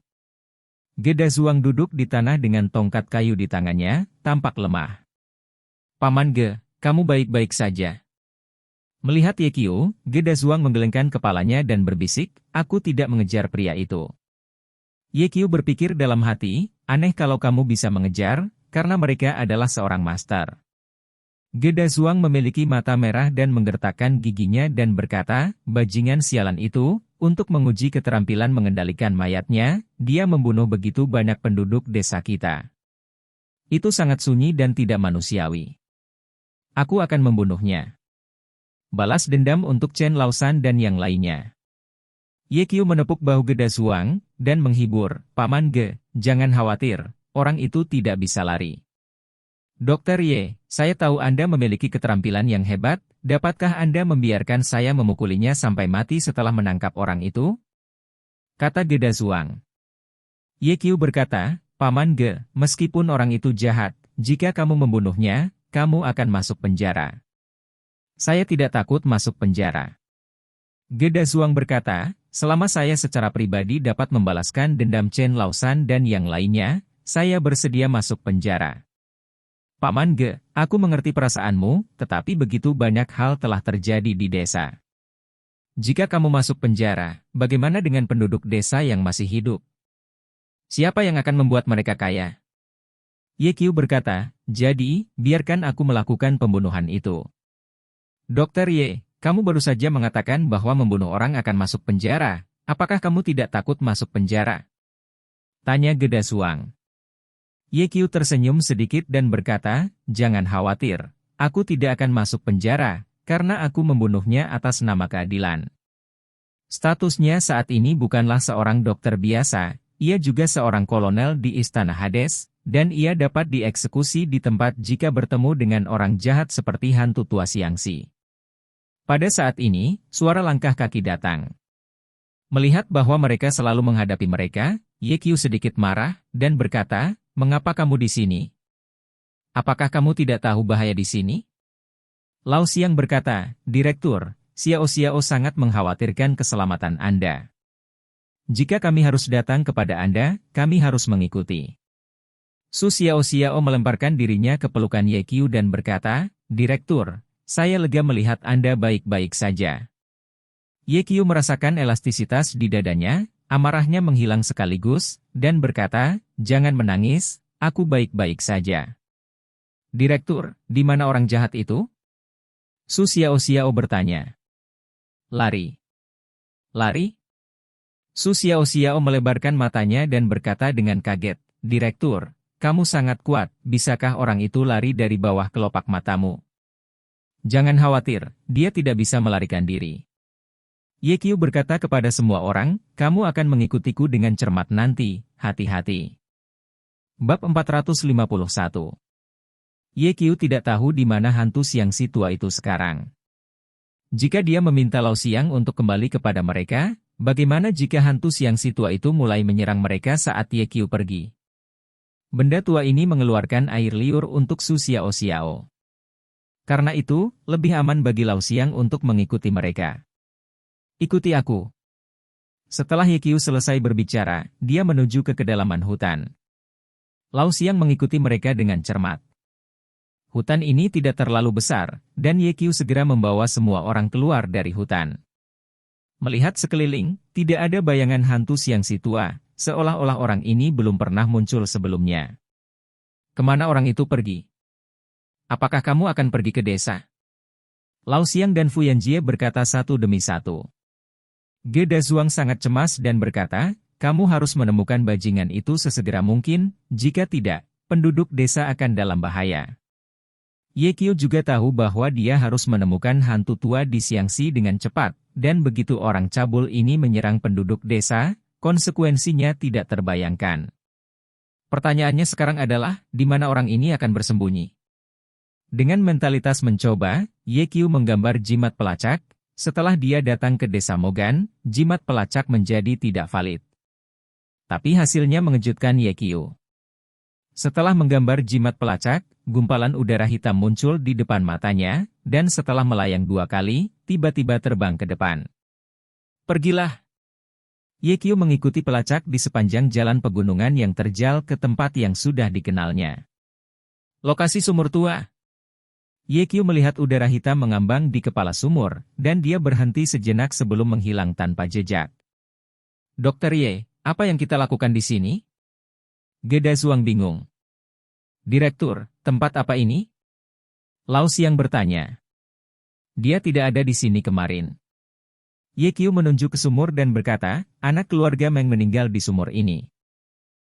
Geda Zuang duduk di tanah dengan tongkat kayu di tangannya, tampak lemah. Paman Ge, kamu baik-baik saja. Melihat Ye Qiu, Geda Zuang menggelengkan kepalanya dan berbisik, aku tidak mengejar pria itu. Ye Qiu berpikir dalam hati, aneh kalau kamu bisa mengejar, karena mereka adalah seorang master. Geda Zuang memiliki mata merah dan menggertakkan giginya dan berkata, bajingan sialan itu, untuk menguji keterampilan mengendalikan mayatnya, dia membunuh begitu banyak penduduk desa kita. Itu sangat sunyi dan tidak manusiawi. Aku akan membunuhnya. Balas dendam untuk Chen Laosan dan yang lainnya. Ye Qiu menepuk bahu Geda Zuang, dan menghibur, Paman Ge, jangan khawatir, orang itu tidak bisa lari. Dokter Ye, saya tahu Anda memiliki keterampilan yang hebat, dapatkah Anda membiarkan saya memukulinya sampai mati setelah menangkap orang itu? Kata Geda Zuang. Ye Qiu berkata, Paman Ge, meskipun orang itu jahat, jika kamu membunuhnya, kamu akan masuk penjara. Saya tidak takut masuk penjara. Geda Zuang berkata, selama saya secara pribadi dapat membalaskan dendam Chen Laosan dan yang lainnya, saya bersedia masuk penjara. Paman Ge, aku mengerti perasaanmu, tetapi begitu banyak hal telah terjadi di desa. Jika kamu masuk penjara, bagaimana dengan penduduk desa yang masih hidup? Siapa yang akan membuat mereka kaya? Ye Qiu berkata, jadi, biarkan aku melakukan pembunuhan itu. Dokter Ye, kamu baru saja mengatakan bahwa membunuh orang akan masuk penjara. Apakah kamu tidak takut masuk penjara? Tanya Geda Zuang. Ye Qiu tersenyum sedikit dan berkata, jangan khawatir, aku tidak akan masuk penjara, karena aku membunuhnya atas nama keadilan. Statusnya saat ini bukanlah seorang dokter biasa, ia juga seorang kolonel di Istana Hades, dan ia dapat dieksekusi di tempat jika bertemu dengan orang jahat seperti hantu tua Xiangxi. Pada saat ini, suara langkah kaki datang. Melihat bahwa mereka selalu menghadapi mereka, Ye Qiu sedikit marah, dan berkata, mengapa kamu di sini? Apakah kamu tidak tahu bahaya di sini? Lao Xiang berkata, Direktur, Xiao Xiao sangat mengkhawatirkan keselamatan Anda. Jika kami harus datang kepada Anda, kami harus mengikuti. Su Xiao Xiao melemparkan dirinya ke pelukan Ye Qiu dan berkata, Direktur, saya lega melihat Anda baik-baik saja. Ye Qiu merasakan elastisitas di dadanya, amarahnya menghilang sekaligus, dan berkata, jangan menangis, aku baik-baik saja. Direktur, di mana orang jahat itu? Su Xiao Xiao bertanya. Lari. Lari? Su Xiao Xiao melebarkan matanya dan berkata dengan kaget, Direktur, kamu sangat kuat, bisakah orang itu lari dari bawah kelopak matamu? Jangan khawatir, dia tidak bisa melarikan diri. Ye Qiu berkata kepada semua orang, kamu akan mengikutiku dengan cermat nanti, hati-hati. Bab 451. Ye Qiu tidak tahu di mana hantu Xiangxi tua itu sekarang. Jika dia meminta Lao Xiang untuk kembali kepada mereka, bagaimana jika hantu Xiangxi tua itu mulai menyerang mereka saat Ye Qiu pergi? Benda tua ini mengeluarkan air liur untuk Su Xiao Xiao. Karena itu, lebih aman bagi Lao Xiang untuk mengikuti mereka. Ikuti aku. Setelah Ye Qiu selesai berbicara, dia menuju ke kedalaman hutan. Lao Xiang mengikuti mereka dengan cermat. Hutan ini tidak terlalu besar, dan Ye Qiu segera membawa semua orang keluar dari hutan. Melihat sekeliling, tidak ada bayangan hantu Xiangxi tua, seolah-olah orang ini belum pernah muncul sebelumnya. Kemana orang itu pergi? Apakah kamu akan pergi ke desa? Lao Xiang dan Fu Yanjie berkata satu demi satu. Geda Zuang sangat cemas dan berkata, kamu harus menemukan bajingan itu sesegera mungkin, jika tidak, penduduk desa akan dalam bahaya. Ye Qiu juga tahu bahwa dia harus menemukan hantu tua di Xiangxi dengan cepat, dan begitu orang cabul ini menyerang penduduk desa, konsekuensinya tidak terbayangkan. Pertanyaannya sekarang adalah, di mana orang ini akan bersembunyi? Dengan mentalitas mencoba, Ye Qiu menggambar jimat pelacak. Setelah dia datang ke desa Mogan, jimat pelacak menjadi tidak valid. Tapi hasilnya mengejutkan Ye Qiu. Setelah menggambar jimat pelacak, gumpalan udara hitam muncul di depan matanya, dan setelah melayang 2 kali, tiba-tiba terbang ke depan. Pergilah! Ye Qiu mengikuti pelacak di sepanjang jalan pegunungan yang terjal ke tempat yang sudah dikenalnya. Lokasi sumur tua. Ye Qiu melihat udara hitam mengambang di kepala sumur, dan dia berhenti sejenak sebelum menghilang tanpa jejak. Dokter Ye, apa yang kita lakukan di sini? Geda Zuang bingung. Direktur, tempat apa ini? Lao Xiang bertanya. Dia tidak ada di sini kemarin. Ye Qiu menunjuk ke sumur dan berkata, anak keluarga Meng meninggal di sumur ini.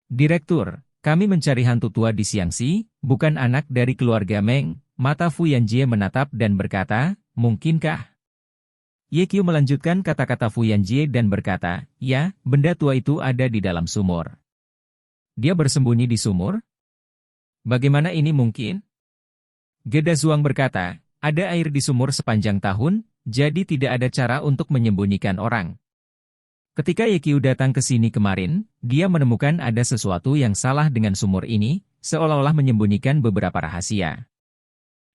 Direktur, kami mencari hantu tua di Xiangxi, bukan anak dari keluarga Meng. Mata Fu Yanjie menatap dan berkata, mungkinkah? Ye Qiu melanjutkan kata-kata Fu Yanjie dan berkata, ya, benda tua itu ada di dalam sumur. Dia bersembunyi di sumur? Bagaimana ini mungkin? Geda Zuang berkata, ada air di sumur sepanjang tahun, jadi tidak ada cara untuk menyembunyikan orang. Ketika Ye Qiu datang ke sini kemarin, dia menemukan ada sesuatu yang salah dengan sumur ini, seolah-olah menyembunyikan beberapa rahasia.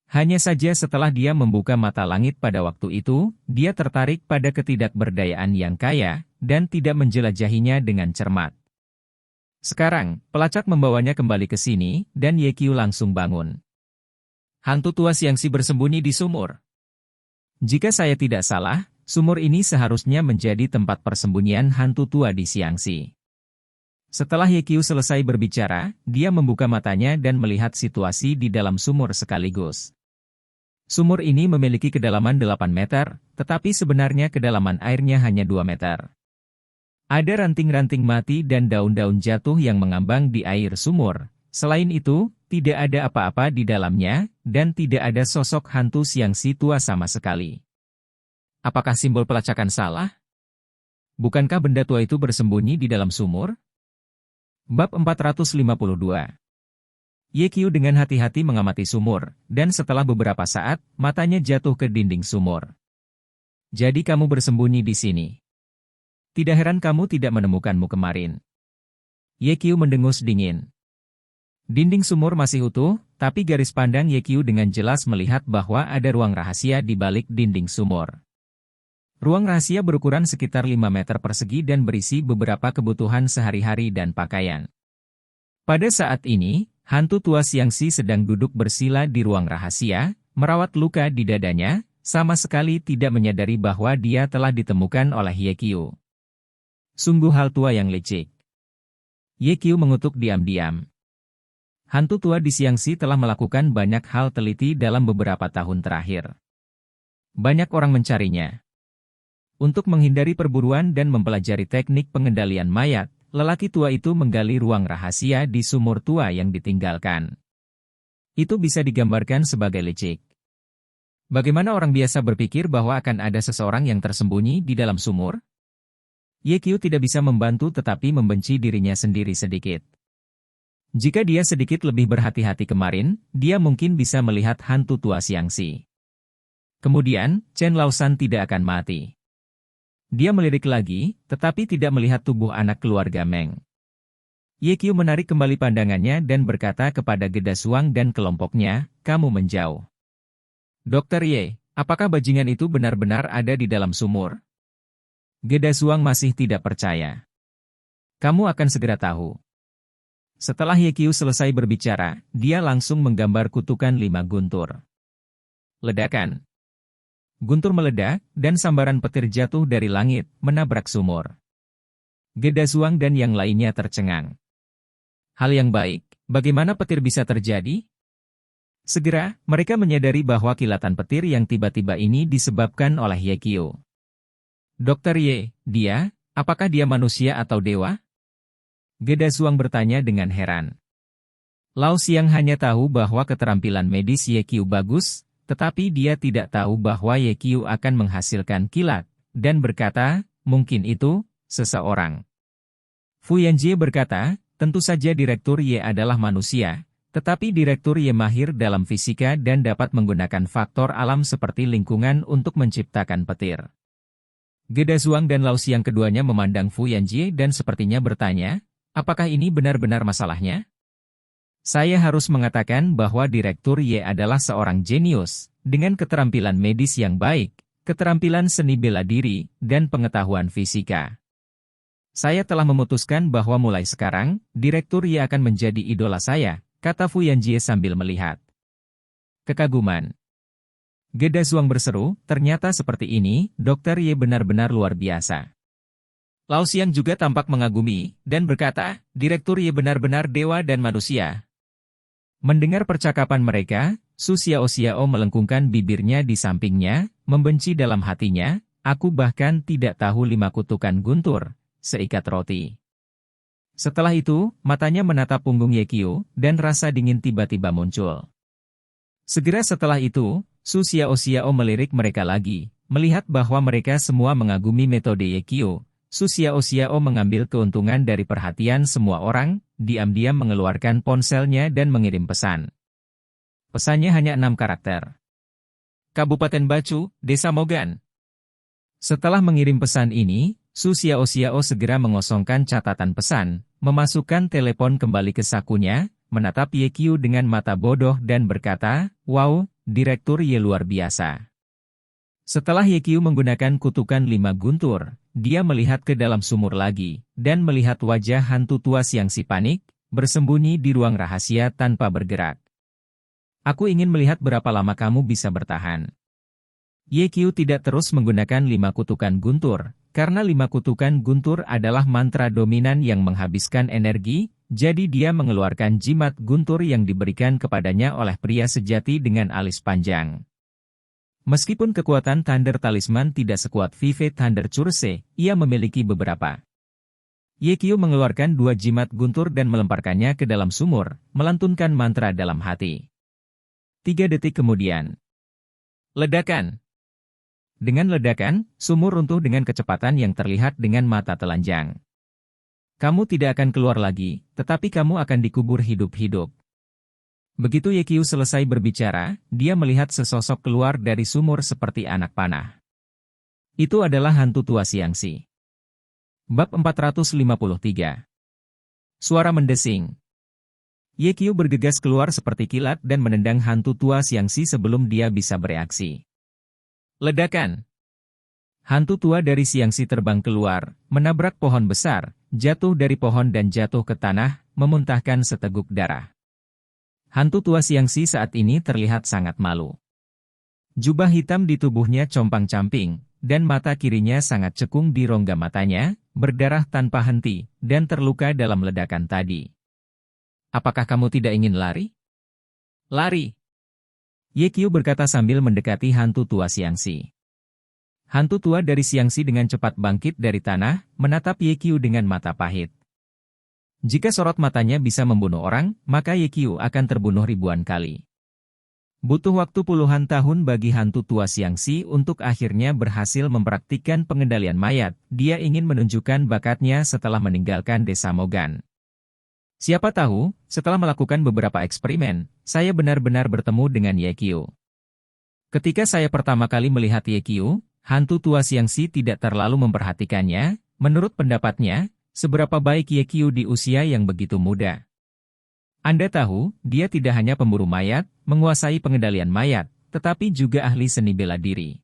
Hanya saja setelah dia membuka mata langit pada waktu itu, dia tertarik pada ketidakberdayaan yang kaya, dan tidak menjelajahinya dengan cermat. Sekarang, pelacak membawanya kembali ke sini, dan Ye Qiu langsung bangun. Hantu tua Xiangxi bersembunyi di sumur. Jika saya tidak salah, sumur ini seharusnya menjadi tempat persembunyian hantu tua di Xiangxi. Setelah Ye Qiu selesai berbicara, dia membuka matanya dan melihat situasi di dalam sumur sekaligus. Sumur ini memiliki kedalaman 8 meter, tetapi sebenarnya kedalaman airnya hanya 2 meter. Ada ranting-ranting mati dan daun-daun jatuh yang mengambang di air sumur. Selain itu, tidak ada apa-apa di dalamnya, dan tidak ada sosok hantu Xiangxi tua sama sekali. Apakah simbol pelacakan salah? Bukankah benda tua itu bersembunyi di dalam sumur? Bab 452. Ye Qiu dengan hati-hati mengamati sumur, dan setelah beberapa saat, matanya jatuh ke dinding sumur. Jadi kamu bersembunyi di sini. Tidak heran kamu tidak menemukanmu kemarin. Ye Qiu mendengus dingin. Dinding sumur masih utuh, tapi garis pandang Ye Qiu dengan jelas melihat bahwa ada ruang rahasia di balik dinding sumur. Ruang rahasia berukuran sekitar 5 meter persegi dan berisi beberapa kebutuhan sehari-hari dan pakaian. Pada saat ini, hantu tua Xiangxi sedang duduk bersila di ruang rahasia, merawat luka di dadanya, sama sekali tidak menyadari bahwa dia telah ditemukan oleh Ye Qiu. Sungguh hal tua yang licik. Ye Qiu mengutuk diam-diam. Hantu tua di Xiangxi telah melakukan banyak hal teliti dalam beberapa tahun terakhir. Banyak orang mencarinya. Untuk menghindari perburuan dan mempelajari teknik pengendalian mayat, lelaki tua itu menggali ruang rahasia di sumur tua yang ditinggalkan. Itu bisa digambarkan sebagai licik. Bagaimana orang biasa berpikir bahwa akan ada seseorang yang tersembunyi di dalam sumur? Ye Qiu tidak bisa membantu tetapi membenci dirinya sendiri sedikit. Jika dia sedikit lebih berhati-hati kemarin, dia mungkin bisa melihat hantu tua Xiangxi. Kemudian, Chen Laoshan tidak akan mati. Dia melirik lagi, tetapi tidak melihat tubuh anak keluarga Meng. Ye Qiu menarik kembali pandangannya dan berkata kepada Gedasuang dan kelompoknya, kamu menjauh. Dokter Ye, apakah bajingan itu benar-benar ada di dalam sumur? Gedasuang masih tidak percaya. Kamu akan segera tahu. Setelah Ye Qiu selesai berbicara, dia langsung menggambar kutukan 5 guntur. Ledakan. Guntur meledak, dan sambaran petir jatuh dari langit, menabrak sumur. Gedasuang dan yang lainnya tercengang. Hal yang baik, bagaimana petir bisa terjadi? Segera, mereka menyadari bahwa kilatan petir yang tiba-tiba ini disebabkan oleh Ye Qiu. Dokter Ye, apakah dia manusia atau dewa? Gedasuang bertanya dengan heran. Lao Xiang hanya tahu bahwa keterampilan medis Ye Qiu bagus, tetapi dia tidak tahu bahwa Ye Qiu akan menghasilkan kilat, dan berkata, mungkin itu, seseorang. Fu Yanjie berkata, tentu saja Direktur Ye adalah manusia, tetapi Direktur Ye mahir dalam fisika dan dapat menggunakan faktor alam seperti lingkungan untuk menciptakan petir. Gedasuang dan Lao Xiang keduanya memandang Fu Yanjie dan sepertinya bertanya, apakah ini benar-benar masalahnya? Saya harus mengatakan bahwa Direktur Ye adalah seorang jenius, dengan keterampilan medis yang baik, keterampilan seni bela diri, dan pengetahuan fisika. Saya telah memutuskan bahwa mulai sekarang, Direktur Ye akan menjadi idola saya, kata Fu Yanjie sambil melihat. Kekaguman. Gedasuang berseru, ternyata seperti ini, Dokter Ye benar-benar luar biasa. Lao Xiang juga tampak mengagumi, dan berkata, Direktur Ye benar-benar dewa dan manusia. Mendengar percakapan mereka, Su Xiao melengkungkan bibirnya di sampingnya, membenci dalam hatinya, aku bahkan tidak tahu 5 kutukan guntur, seikat roti. Setelah itu, matanya menatap punggung Ye Qiu, dan rasa dingin tiba-tiba muncul. Segera setelah itu, Su Xiao melirik mereka lagi, melihat bahwa mereka semua mengagumi metode Ye Qiu. Su Xiao mengambil keuntungan dari perhatian semua orang, diam-diam mengeluarkan ponselnya dan mengirim pesan. Pesannya hanya 6 karakter. Kabupaten Bacu, Desa Mogan. Setelah mengirim pesan ini, Su Xiao segera mengosongkan catatan pesan, memasukkan telepon kembali ke sakunya, menatap Ye Qiu dengan mata bodoh dan berkata, wow, Direktur Ye luar biasa. Setelah Ye Qiu menggunakan kutukan 5 guntur, dia melihat ke dalam sumur lagi, dan melihat wajah hantu tua Xiangxi panik, bersembunyi di ruang rahasia tanpa bergerak. Aku ingin melihat berapa lama kamu bisa bertahan. Ye Qiu tidak terus menggunakan 5 kutukan guntur, karena 5 kutukan guntur adalah mantra dominan yang menghabiskan energi, jadi dia mengeluarkan jimat guntur yang diberikan kepadanya oleh pria sejati dengan alis panjang. Meskipun kekuatan Thunder Talisman tidak sekuat Vive Thunder Curse, ia memiliki beberapa. Ye Qiu mengeluarkan 2 jimat guntur dan melemparkannya ke dalam sumur, melantunkan mantra dalam hati. 3 detik kemudian. Ledakan. Dengan ledakan, sumur runtuh dengan kecepatan yang terlihat dengan mata telanjang. Kamu tidak akan keluar lagi, tetapi kamu akan dikubur hidup-hidup. Begitu Ye Qiu selesai berbicara, dia melihat sesosok keluar dari sumur seperti anak panah. Itu adalah hantu tua Xiangxi. Bab 453. Suara mendesing. Ye Qiu bergegas keluar seperti kilat dan menendang hantu tua Xiangxi sebelum dia bisa bereaksi. Ledakan. Hantu tua dari Xiangxi terbang keluar, menabrak pohon besar, jatuh dari pohon dan jatuh ke tanah, memuntahkan seteguk darah. Hantu tua Xiangxi saat ini terlihat sangat malu. Jubah hitam di tubuhnya compang-camping, dan mata kirinya sangat cekung di rongga matanya, berdarah tanpa henti, dan terluka dalam ledakan tadi. Apakah kamu tidak ingin lari? Lari! Ye Qiu berkata sambil mendekati hantu tua Xiangxi. Hantu tua dari Xiangxi dengan cepat bangkit dari tanah, menatap Ye Qiu dengan mata pahit. Jika sorot matanya bisa membunuh orang, maka Ye Qiu akan terbunuh ribuan kali. Butuh waktu puluhan tahun bagi hantu tua Xiangxi untuk akhirnya berhasil mempraktikkan pengendalian mayat. Dia ingin menunjukkan bakatnya setelah meninggalkan desa Mogan. Siapa tahu, setelah melakukan beberapa eksperimen, saya benar-benar bertemu dengan Ye Qiu. Ketika saya pertama kali melihat Ye Qiu, hantu tua Xiangxi tidak terlalu memperhatikannya. Menurut pendapatnya, seberapa baik Ye Qiu di usia yang begitu muda. Anda tahu, dia tidak hanya pemburu mayat, menguasai pengendalian mayat, tetapi juga ahli seni bela diri.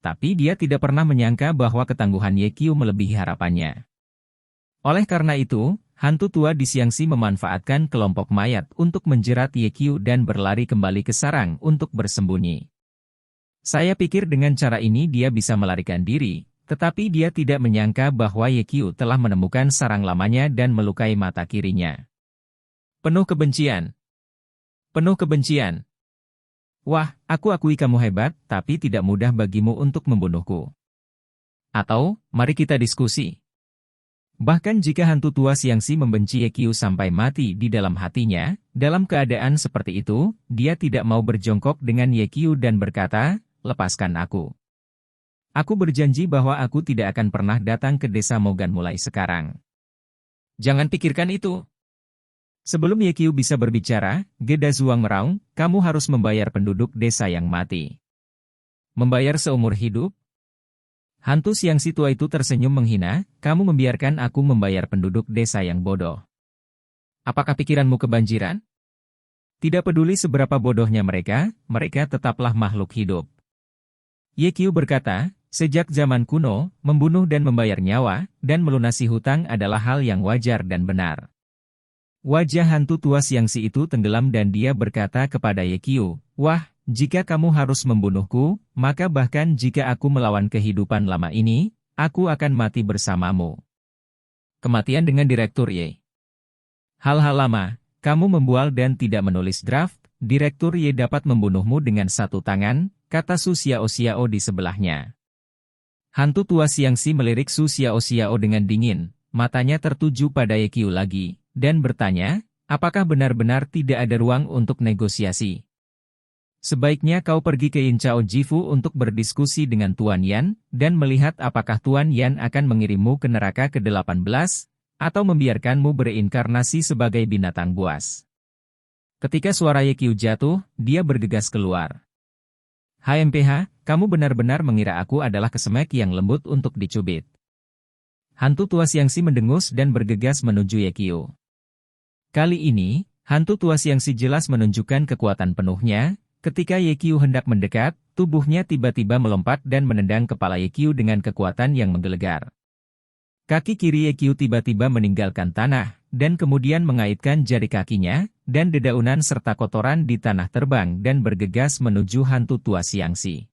Tapi dia tidak pernah menyangka bahwa ketangguhan Ye Qiu melebihi harapannya. Oleh karena itu, hantu tua di Xiangxi memanfaatkan kelompok mayat untuk menjerat Ye Qiu dan berlari kembali ke sarang untuk bersembunyi. Saya pikir dengan cara ini dia bisa melarikan diri, tetapi dia tidak menyangka bahwa Ye Qiu telah menemukan sarang lamanya dan melukai mata kirinya. Penuh kebencian. Penuh kebencian. Wah, aku akui kamu hebat, tapi tidak mudah bagimu untuk membunuhku. Atau, mari kita diskusi. Bahkan jika hantu tua Xiangxi membenci Ye Qiu sampai mati di dalam hatinya, dalam keadaan seperti itu, dia tidak mau berjongkok dengan Ye Qiu dan berkata, lepaskan aku. Aku berjanji bahwa aku tidak akan pernah datang ke desa Mogan mulai sekarang. Jangan pikirkan itu. Sebelum Ye Qiu bisa berbicara, Geda Zuang meraung, kamu harus membayar penduduk desa yang mati. Membayar seumur hidup? Hantu Xiangxi tua itu tersenyum menghina, kamu membiarkan aku membayar penduduk desa yang bodoh. Apakah pikiranmu kebanjiran? Tidak peduli seberapa bodohnya mereka tetaplah makhluk hidup. Ye Qiu berkata, sejak zaman kuno, membunuh dan membayar nyawa, dan melunasi hutang adalah hal yang wajar dan benar. Wajah hantu tua Xiangxi itu tenggelam dan dia berkata kepada Ye Qiu, wah, jika kamu harus membunuhku, maka bahkan jika aku melawan kehidupan lama ini, aku akan mati bersamamu. Kematian dengan Direktur Ye. Hal-hal lama, kamu membual dan tidak menulis draft, Direktur Ye dapat membunuhmu dengan satu tangan, kata Su Xiao di sebelahnya. Hantu tua Xiangxi melirik Su Xiao dengan dingin, matanya tertuju pada Ye Qiu lagi, dan bertanya, apakah benar-benar tidak ada ruang untuk negosiasi? Sebaiknya kau pergi ke Yincao Jifu untuk berdiskusi dengan Tuan Yan, dan melihat apakah Tuan Yan akan mengirimmu ke neraka ke-18, atau membiarkanmu bereinkarnasi sebagai binatang buas. Ketika suara Ye Qiu jatuh, dia bergegas keluar. HMPH, kamu benar-benar mengira aku adalah kesemek yang lembut untuk dicubit. Hantu tua Xiangxi mendengus dan bergegas menuju Ye Qiu. Kali ini, hantu tua Xiangxi jelas menunjukkan kekuatan penuhnya, Ketika Yekyu hendak mendekat, tubuhnya tiba-tiba melompat dan menendang kepala Yekyu dengan kekuatan yang menggelegar. Kaki kiri Yekyu tiba-tiba meninggalkan tanah, dan kemudian mengaitkan jari kakinya, dan dedaunan serta kotoran di tanah terbang dan bergegas menuju hantu tua Xiangxi.